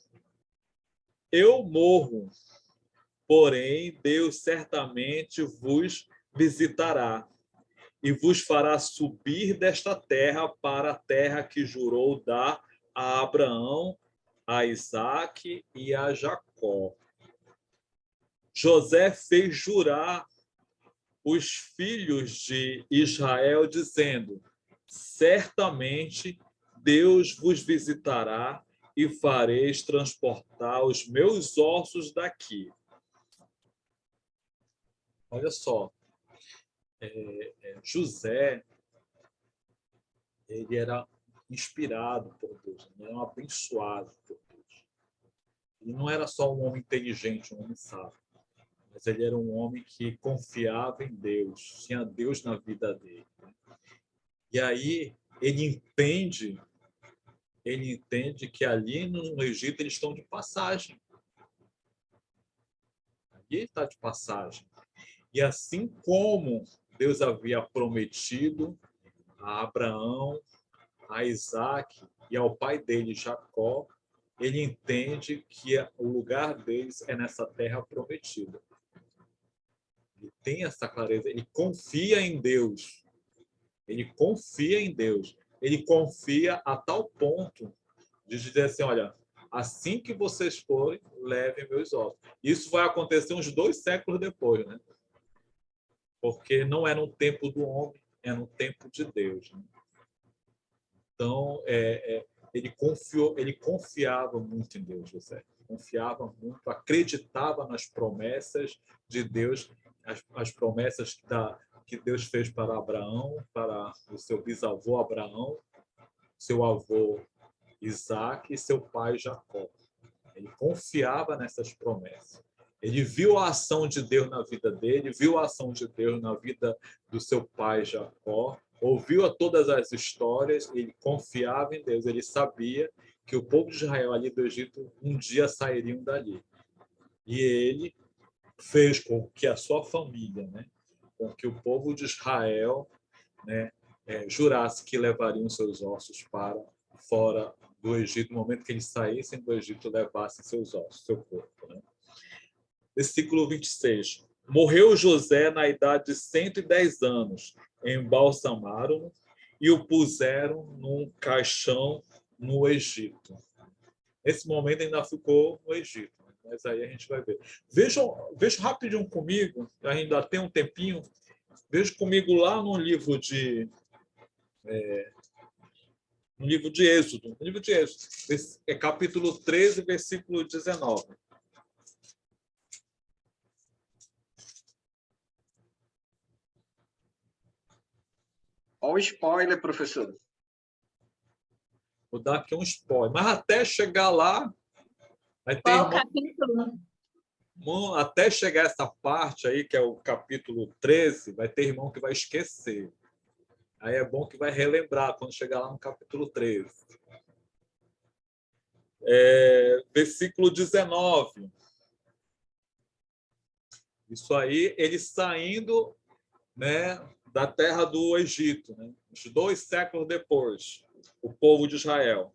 eu morro, porém Deus certamente vos visitará e vos fará subir desta terra para a terra que jurou dar a Abraão, a Isaque e a Jacó. José fez jurar os filhos de Israel, dizendo: certamente Deus vos visitará e fareis transportar os meus ossos daqui. Olha só, José, ele era inspirado por Deus, ele era um abençoado por Deus. Ele não era só um homem inteligente, um homem sábio, mas ele era um homem que confiava em Deus, tinha Deus na vida dele. E aí ele entende que ali no Egito eles estão de passagem. Ali ele está de passagem. E assim como Deus havia prometido a Abraão, a Isaac e ao pai dele, Jacó, ele entende que o lugar deles é nessa terra prometida. Ele tem essa clareza, ele confia em Deus. Ele confia em Deus. Ele confia a tal ponto de dizer assim, olha, assim que vocês forem, levem meus ossos. Isso vai acontecer uns 2 séculos depois, né? Porque não é no tempo do homem, é no tempo de Deus. Né? Então, ele confiava muito em Deus, José. Confiava muito, acreditava nas promessas de Deus, as promessas que Deus fez para Abraão, para o seu bisavô Abraão, seu avô Isaac e seu pai Jacó. Ele confiava nessas promessas. Ele viu a ação de Deus na vida dele, viu a ação de Deus na vida do seu pai Jacó, ouviu a todas as histórias, ele confiava em Deus, ele sabia que o povo de Israel ali do Egito um dia sairiam dali. E ele fez com que a sua família, né, com que o povo de Israel, né, jurasse que levariam seus ossos para fora do Egito, no momento que eles saíssem do Egito, levassem seus ossos, seu corpo. Né? Versículo 26. Morreu José na idade de 110 anos, embalsamaram-no e o puseram num caixão no Egito. Nesse momento ainda ficou no Egito, mas aí a gente vai ver. Vejam rapidinho comigo, ainda tem um tempinho, veja comigo lá no livro de Êxodo. No livro de Êxodo, capítulo 13, versículo 19. Olha o spoiler, professor. Vou dar aqui um spoiler. Mas até chegar lá, vai ter Qual o irmão, capítulo? até chegar essa parte aí, que é o capítulo 13, vai ter irmão que vai esquecer. Aí é bom que vai relembrar quando chegar lá no capítulo 13. Versículo 19. Isso aí, ele saindo, né, da terra do Egito, né, uns 2 séculos depois, o povo de Israel.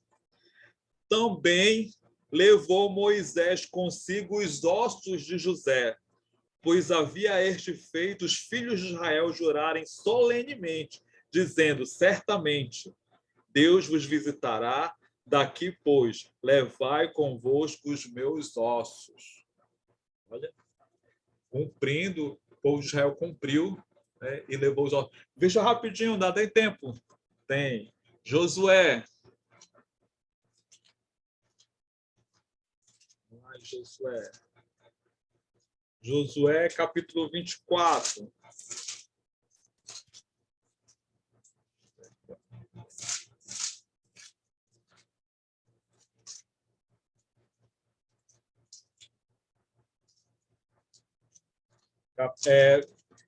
Também levou Moisés consigo os ossos de José, pois havia este feito os filhos de Israel jurarem solenemente, dizendo: certamente Deus vos visitará, daqui, pois, levai convosco os meus ossos. Olha, cumprindo, o povo de Israel cumpriu, né, e levou os ossos. Veja rapidinho, dá tem tempo. Tem Josué. Josué. Josué, capítulo 24.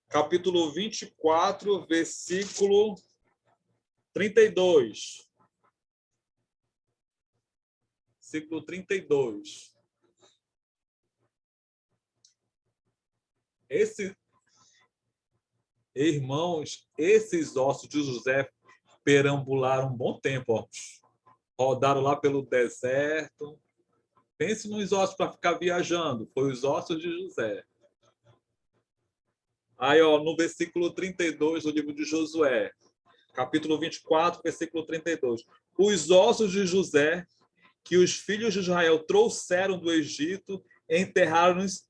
Capítulo 24, versículo 32. Versículo 32. Irmãos, esses ossos de José perambularam um bom tempo, ó. Rodaram lá pelo deserto. Pense nos ossos para ficar viajando. Foi os ossos de José. Aí, ó, no versículo 32 do livro de Josué, capítulo 24, versículo 32. Os ossos de José, que os filhos de Israel trouxeram do Egito, enterraram-nos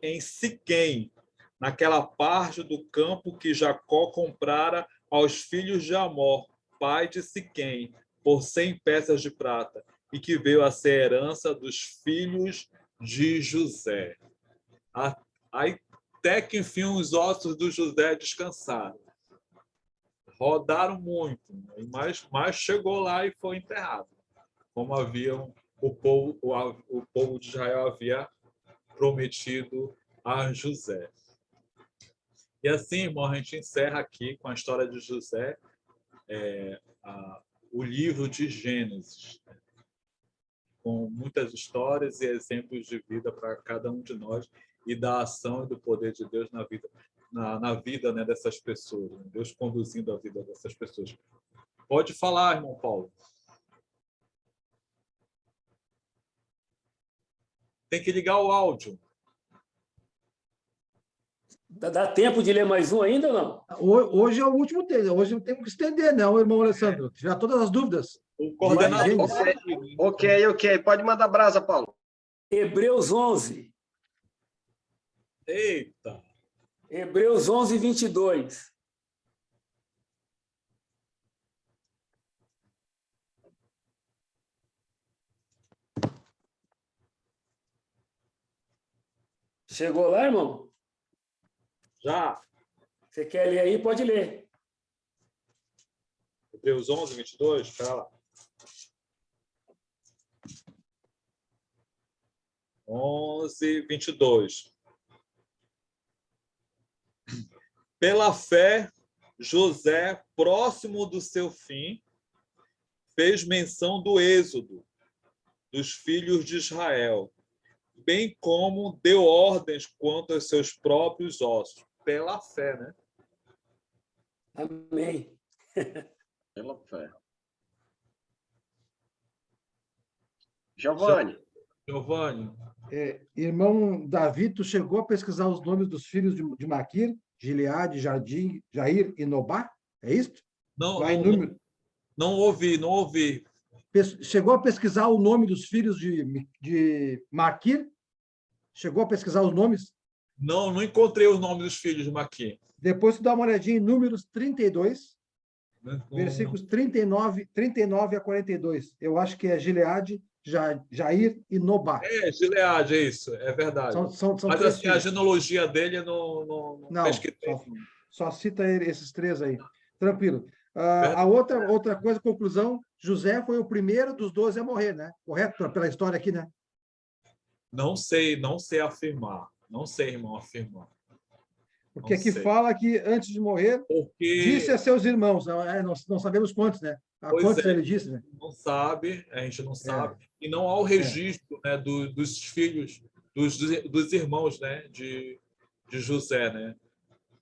em Siquém, naquela parte do campo que Jacó comprara aos filhos de Amor, pai de Siquém, por 100 peças de prata, e que veio a ser herança dos filhos de José. Aí, até que, enfim, os ossos do José descansaram. Rodaram muito, mas chegou lá e foi enterrado, como o povo de Israel havia prometido a José. E assim, irmão, a gente encerra aqui com a história de José, o livro de Gênesis, com muitas histórias e exemplos de vida para cada um de nós e da ação e do poder de Deus na vida, né, dessas pessoas, né? Deus conduzindo a vida dessas pessoas. Pode falar, irmão Paulo. Tem que ligar o áudio. Dá tempo de ler mais um ainda ou não? Hoje é o último texto. Hoje não temos que estender, não, irmão Alessandro. Já todas as dúvidas. O coordenador. Ok. Pode mandar brasa, Paulo. Hebreus 11. Eita! Hebreus 11, 22. Chegou lá, irmão? Já. Você quer ler aí? Pode ler. Hebreus 11, 22, espera lá. 11, 22. Pela fé, José, próximo do seu fim, fez menção do êxodo dos filhos de Israel, bem como deu ordens quanto aos seus próprios ossos. Pela fé, né? Amém. Pela fé. Giovanni. Irmão Davi, tu chegou a pesquisar os nomes dos filhos de Maquir, Gileade, Jardim, Jair e Nobá? É isso? Não, Lá em número. não ouvi. Chegou a pesquisar o nome dos filhos de Maquir? Chegou a pesquisar os nomes? Não encontrei os nomes dos filhos de Maquir. Depois tu dá uma olhadinha em Números 32, versículos 39 a 42. Eu acho que é Gileade, Jair e Nobá. Gileade, é isso, é verdade. São Mas três assim, filhos. a genealogia dele não pesquisei. Só cita esses três aí. Tranquilo. A outra coisa, conclusão, José foi o primeiro dos 12 a morrer, né? Correto? Pela história aqui, né? Não sei afirmar. Não sei, irmão, afirmar. Porque Não aqui sei. fala que antes de morrer, disse a Porque, seus irmãos, não sabemos quantos, né? A pois quantos é, ele disse, né? a gente não sabe, É, e não há o registro, né, dos filhos, dos irmãos, né, de José, né?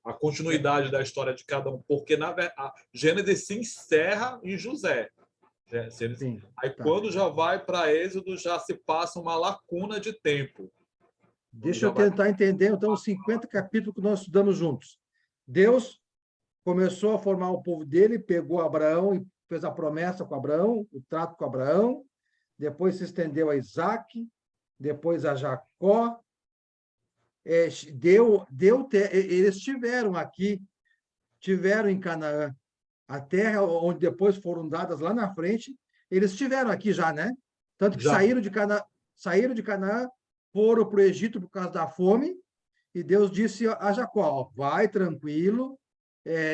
A continuidade da história de cada um, porque na verdade, Gênesis se encerra em José. sim, Aí tá. quando já vai para Êxodo, já se passa uma lacuna de tempo. Quando Deixa já eu vai. tentar entender, então, os 50 capítulos que nós estudamos juntos. Deus começou a formar o povo dele, pegou Abraão e fez a promessa com Abraão, o trato com Abraão, depois se estendeu a Isaac, depois a Jacó, eles tiveram aqui, tiveram em Canaã, a terra onde depois foram dadas lá na frente, eles estiveram aqui já, né? Tanto que Já. saíram de Canaã, foram para o Egito por causa da fome, e Deus disse a Jacó, ó, vai tranquilo,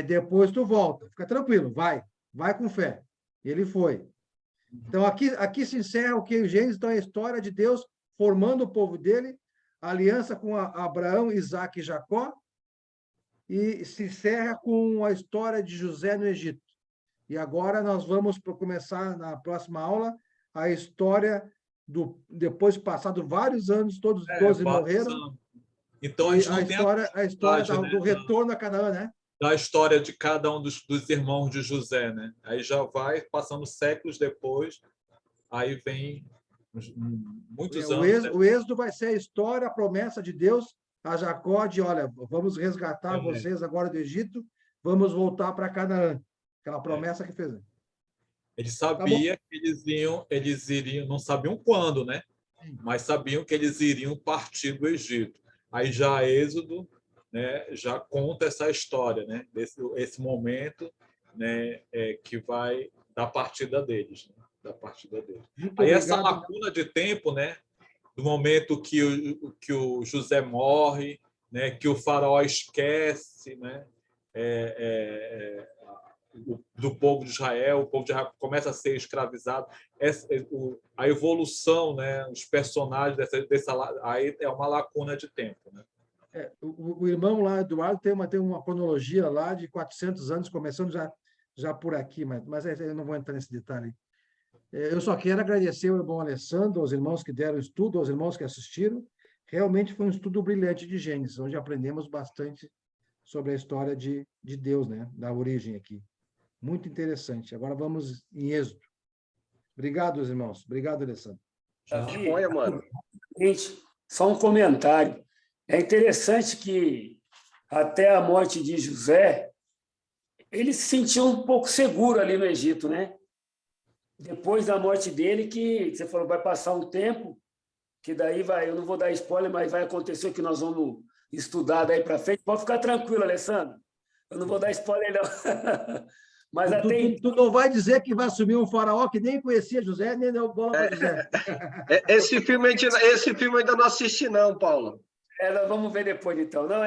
depois tu volta, fica tranquilo, vai com fé. Ele foi. Então, aqui se encerra o que em Gênesis, então, é a história de Deus formando o povo dele, a aliança com Abraão, Isaac e Jacó, e se encerra com a história de José no Egito. E agora nós vamos começar, na próxima aula, a história depois de passado vários anos, todos os 12 Vários morreram, anos. Então a e gente não tem a a história possibilidade, do né, retorno a Canaã, né? da história de cada um dos irmãos de José, né? Aí já vai passando séculos depois, aí vem muitos anos O depois. êxodo vai ser a história, a promessa de Deus a Jacó de, olha, vamos resgatar É, vocês agora do Egito, vamos voltar para Canaã. Aquela é. promessa que fez. Ele Tá bom? sabia que eles iriam, não sabiam quando, né? Mas sabiam que eles iriam partir do Egito. Aí já Êxodo, né, já conta essa história, né? Esse momento, né, que vai da partida deles, né? Da partida deles. Muito Aí essa obrigado. lacuna de tempo, né, do momento que o José morre, né, que o faraó esquece, né, do povo de Israel, o povo de Israel começa a ser escravizado, a evolução, né, os personagens aí é uma lacuna de tempo, né? O irmão lá, Eduardo, tem uma cronologia lá de 400 anos, começando já por aqui, mas eu não vou entrar nesse detalhe. Eu só quero agradecer ao irmão Alessandro, aos irmãos que deram estudo, aos irmãos que assistiram. Realmente foi um estudo brilhante de Gênesis, onde aprendemos bastante sobre a história de Deus, né? Da origem aqui. Muito interessante. Agora vamos em Êxodo. Obrigado, irmãos. Obrigado, Alessandro. Davi, Olha, mano. gente, só um comentário. É interessante que até a morte de José, ele se sentiu um pouco seguro ali no Egito, né? Depois da morte dele, que você falou, vai passar um tempo, que daí vai, eu não vou dar spoiler, mas vai acontecer o que nós vamos estudar daí para frente. Pode ficar tranquilo, Alessandro. Eu não vou dar spoiler, não. Mas até Tu não vai dizer que vai assumir um faraó que nem conhecia José, nem deu bola para José. Esse filme ainda não assisti, não, Paulo. nós vamos ver depois, então. Não,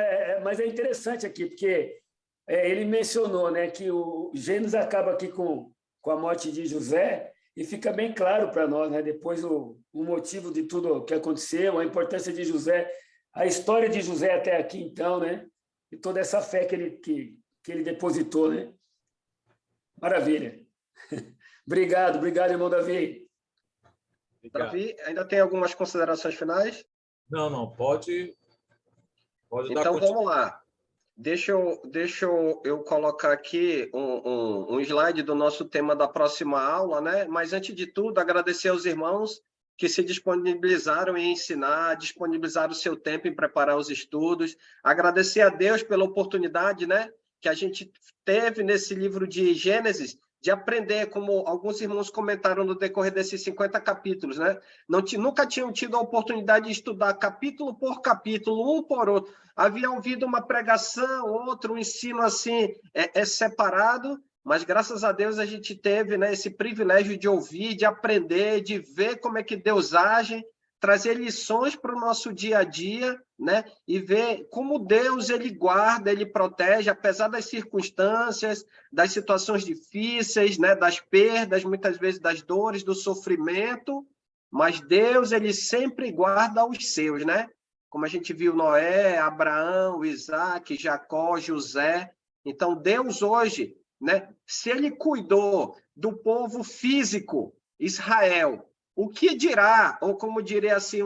mas é interessante aqui, porque ele mencionou, né, que o Gênesis acaba aqui com a morte de José, e fica bem claro para nós, né, depois o motivo de tudo que aconteceu, a importância de José, a história de José até aqui, então, né, e toda essa fé que ele depositou, né? Maravilha. Obrigado, irmão Davi. Obrigado. Davi, ainda tem algumas considerações finais? Não, pode dar Então, continuidade. vamos lá. Deixa eu colocar aqui um slide do nosso tema da próxima aula, né? Mas, antes de tudo, agradecer aos irmãos que se disponibilizaram em ensinar, disponibilizaram o seu tempo em preparar os estudos. Agradecer a Deus pela oportunidade, né, que a gente teve nesse livro de Gênesis, de aprender, como alguns irmãos comentaram no decorrer desses 50 capítulos, né? Nunca tinham tido a oportunidade de estudar capítulo por capítulo, um por outro. Havia ouvido uma pregação, outro, um ensino assim, separado, mas graças a Deus a gente teve, né, esse privilégio de ouvir, de aprender, de ver como é que Deus age, trazer lições para o nosso dia a dia, né? E ver como Deus, ele guarda, ele protege, apesar das circunstâncias, das situações difíceis, né? Das perdas, muitas vezes das dores, do sofrimento, mas Deus, ele sempre guarda os seus, né? Como a gente viu Noé, Abraão, Isaac, Jacó, José. Então, Deus hoje, né? Se ele cuidou do povo físico, Israel, o que dirá, ou como diria assim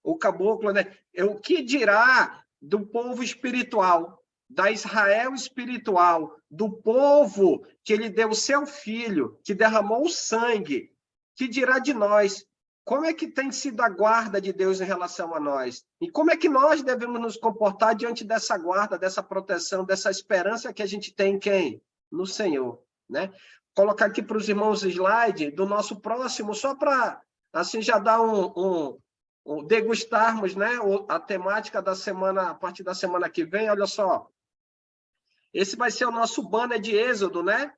o caboclo, né? O que dirá do povo espiritual, da Israel espiritual, do povo que ele deu o seu filho, que derramou o sangue, que dirá de nós? Como é que tem sido a guarda de Deus em relação a nós? E como é que nós devemos nos comportar diante dessa guarda, dessa proteção, dessa esperança que a gente tem em quem? No Senhor, né? Colocar aqui para os irmãos o slide do nosso próximo, só para assim já dar degustarmos, né, a temática da semana, a partir da semana que vem. Olha só, esse vai ser o nosso banner de Êxodo, né?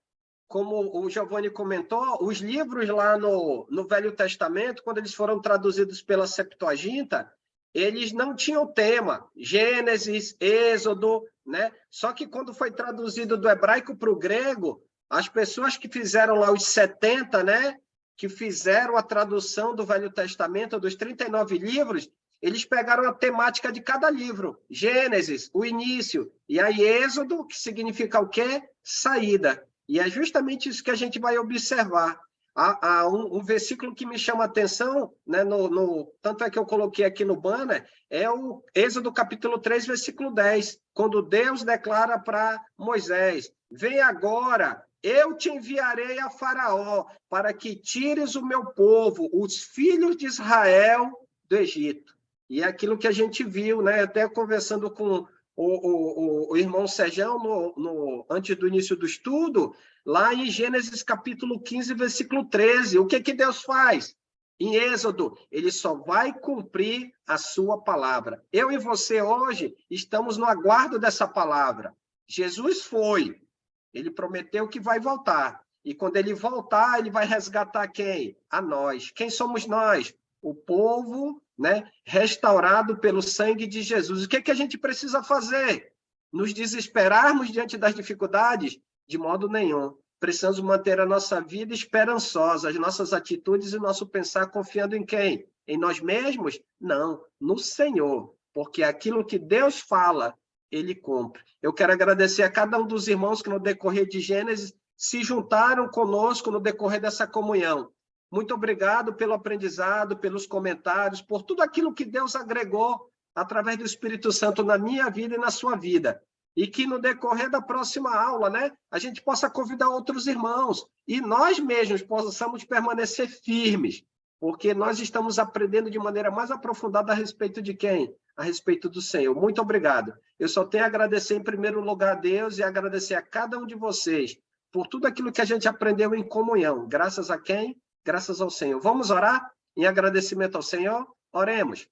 Como o Giovanni comentou, os livros lá no Velho Testamento, quando eles foram traduzidos pela Septuaginta, eles não tinham tema, Gênesis, Êxodo, né? Só que quando foi traduzido do hebraico para o grego, as pessoas que fizeram lá os 70, né, que fizeram a tradução do Velho Testamento, dos 39 livros, eles pegaram a temática de cada livro. Gênesis, o início, e aí Êxodo, que significa o quê? Saída. E é justamente isso que a gente vai observar. Há um versículo que me chama a atenção, né, tanto é que eu coloquei aqui no banner, é o Êxodo capítulo 3, versículo 10, quando Deus declara para Moisés: vem agora, eu te enviarei a Faraó, para que tires o meu povo, os filhos de Israel, do Egito. E é aquilo que a gente viu, né? Até conversando com o irmão Sejão, antes do início do estudo, lá em Gênesis capítulo 15, versículo 13. O que Deus faz? Em Êxodo, ele só vai cumprir a sua palavra. Eu e você hoje estamos no aguardo dessa palavra. Jesus foi. Ele prometeu que vai voltar. E quando ele voltar, ele vai resgatar quem? A nós. Quem somos nós? O povo, né, restaurado pelo sangue de Jesus. O que a gente precisa fazer? Nos desesperarmos diante das dificuldades? De modo nenhum. Precisamos manter a nossa vida esperançosa, as nossas atitudes e nosso pensar confiando em quem? Em nós mesmos? Não, no Senhor. Porque aquilo que Deus fala, ele cumpre. Eu quero agradecer a cada um dos irmãos que no decorrer de Gênesis se juntaram conosco no decorrer dessa comunhão. Muito obrigado pelo aprendizado, pelos comentários, por tudo aquilo que Deus agregou através do Espírito Santo na minha vida e na sua vida. E que no decorrer da próxima aula, né, a gente possa convidar outros irmãos e nós mesmos possamos permanecer firmes, porque nós estamos aprendendo de maneira mais aprofundada a respeito de quem? A respeito do Senhor. Muito obrigado. Eu só tenho a agradecer em primeiro lugar a Deus e agradecer a cada um de vocês por tudo aquilo que a gente aprendeu em comunhão. Graças a quem? Graças ao Senhor. Vamos orar em agradecimento ao Senhor? Oremos.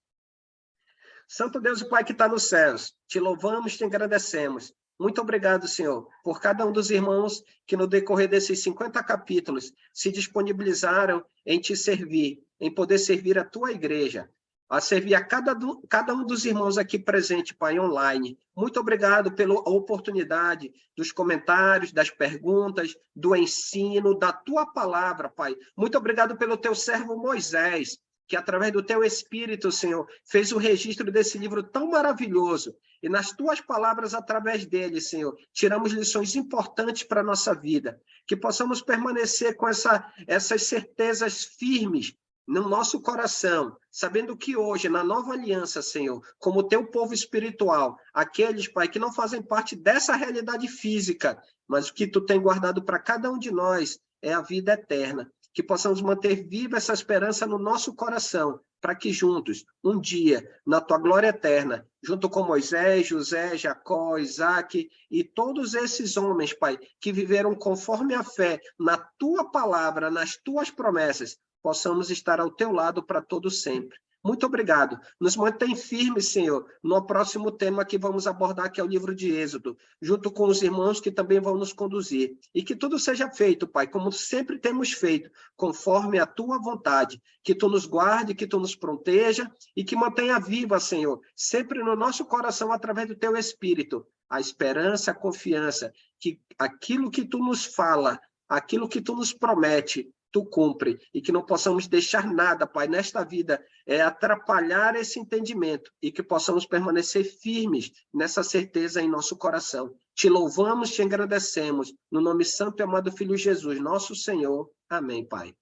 Santo Deus e Pai que está nos céus, te louvamos, te agradecemos. Muito obrigado, Senhor, por cada um dos irmãos que no decorrer desses 50 capítulos se disponibilizaram em te servir, em poder servir a tua igreja, a servir a cada um dos irmãos aqui presente, Pai, online. Muito obrigado pela oportunidade dos comentários, das perguntas, do ensino, da tua palavra, Pai. Muito obrigado pelo teu servo Moisés, que através do teu Espírito, Senhor, fez o registro desse livro tão maravilhoso. E nas tuas palavras, através dele, Senhor, tiramos lições importantes para a nossa vida. Que possamos permanecer com essas certezas firmes no nosso coração, sabendo que hoje, na nova aliança, Senhor, como teu povo espiritual, aqueles, Pai, que não fazem parte dessa realidade física, mas o que tu tem guardado para cada um de nós é a vida eterna. Que possamos manter viva essa esperança no nosso coração, para que juntos, um dia, na tua glória eterna, junto com Moisés, José, Jacó, Isaac e todos esses homens, Pai, que viveram conforme a fé na tua palavra, nas tuas promessas, possamos estar ao teu lado para todo sempre. Muito obrigado. Nos mantém firmes, Senhor, no próximo tema que vamos abordar, que é o livro de Êxodo, junto com os irmãos que também vão nos conduzir. E que tudo seja feito, Pai, como sempre temos feito, conforme a tua vontade. Que tu nos guarde, que tu nos proteja e que mantenha viva, Senhor, sempre no nosso coração, através do teu Espírito, a esperança, a confiança, que aquilo que tu nos fala, aquilo que tu nos promete, tu cumpre, e que não possamos deixar nada, Pai, nesta vida, atrapalhar esse entendimento, e que possamos permanecer firmes nessa certeza em nosso coração. Te louvamos, te agradecemos, no nome santo e amado Filho Jesus, nosso Senhor. Amém, Pai.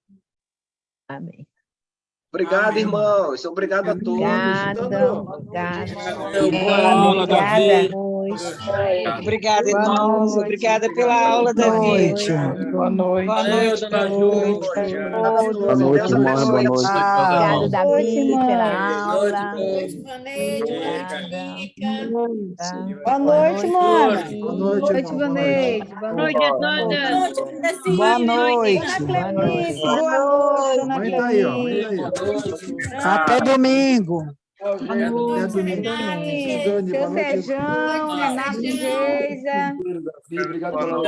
Amém. Obrigado, Amém. irmãos. Obrigado a todos. Obrigada, obrigada. Boa aula, Davi. Obrigada, Boa irmãos. noite. Obrigada pela aula, Boa Davi. noite. Boa noite. Valeu, dona Ju. Boa noite, irmã. Boa noite. Obrigada, Davi, irmã. pela aula. Boa noite, Boa noite, mana. Boa noite, irmão. Boa noite. Boa noite a todos. Boa noite. Dona Boa noite. Cleonice, boa noite, dona Mãe tá aí, ó. Mãe Cleonice. tá aí, ó. Até domingo. Até domingo. Seu Sejão, Renato Geisa. Obrigado pela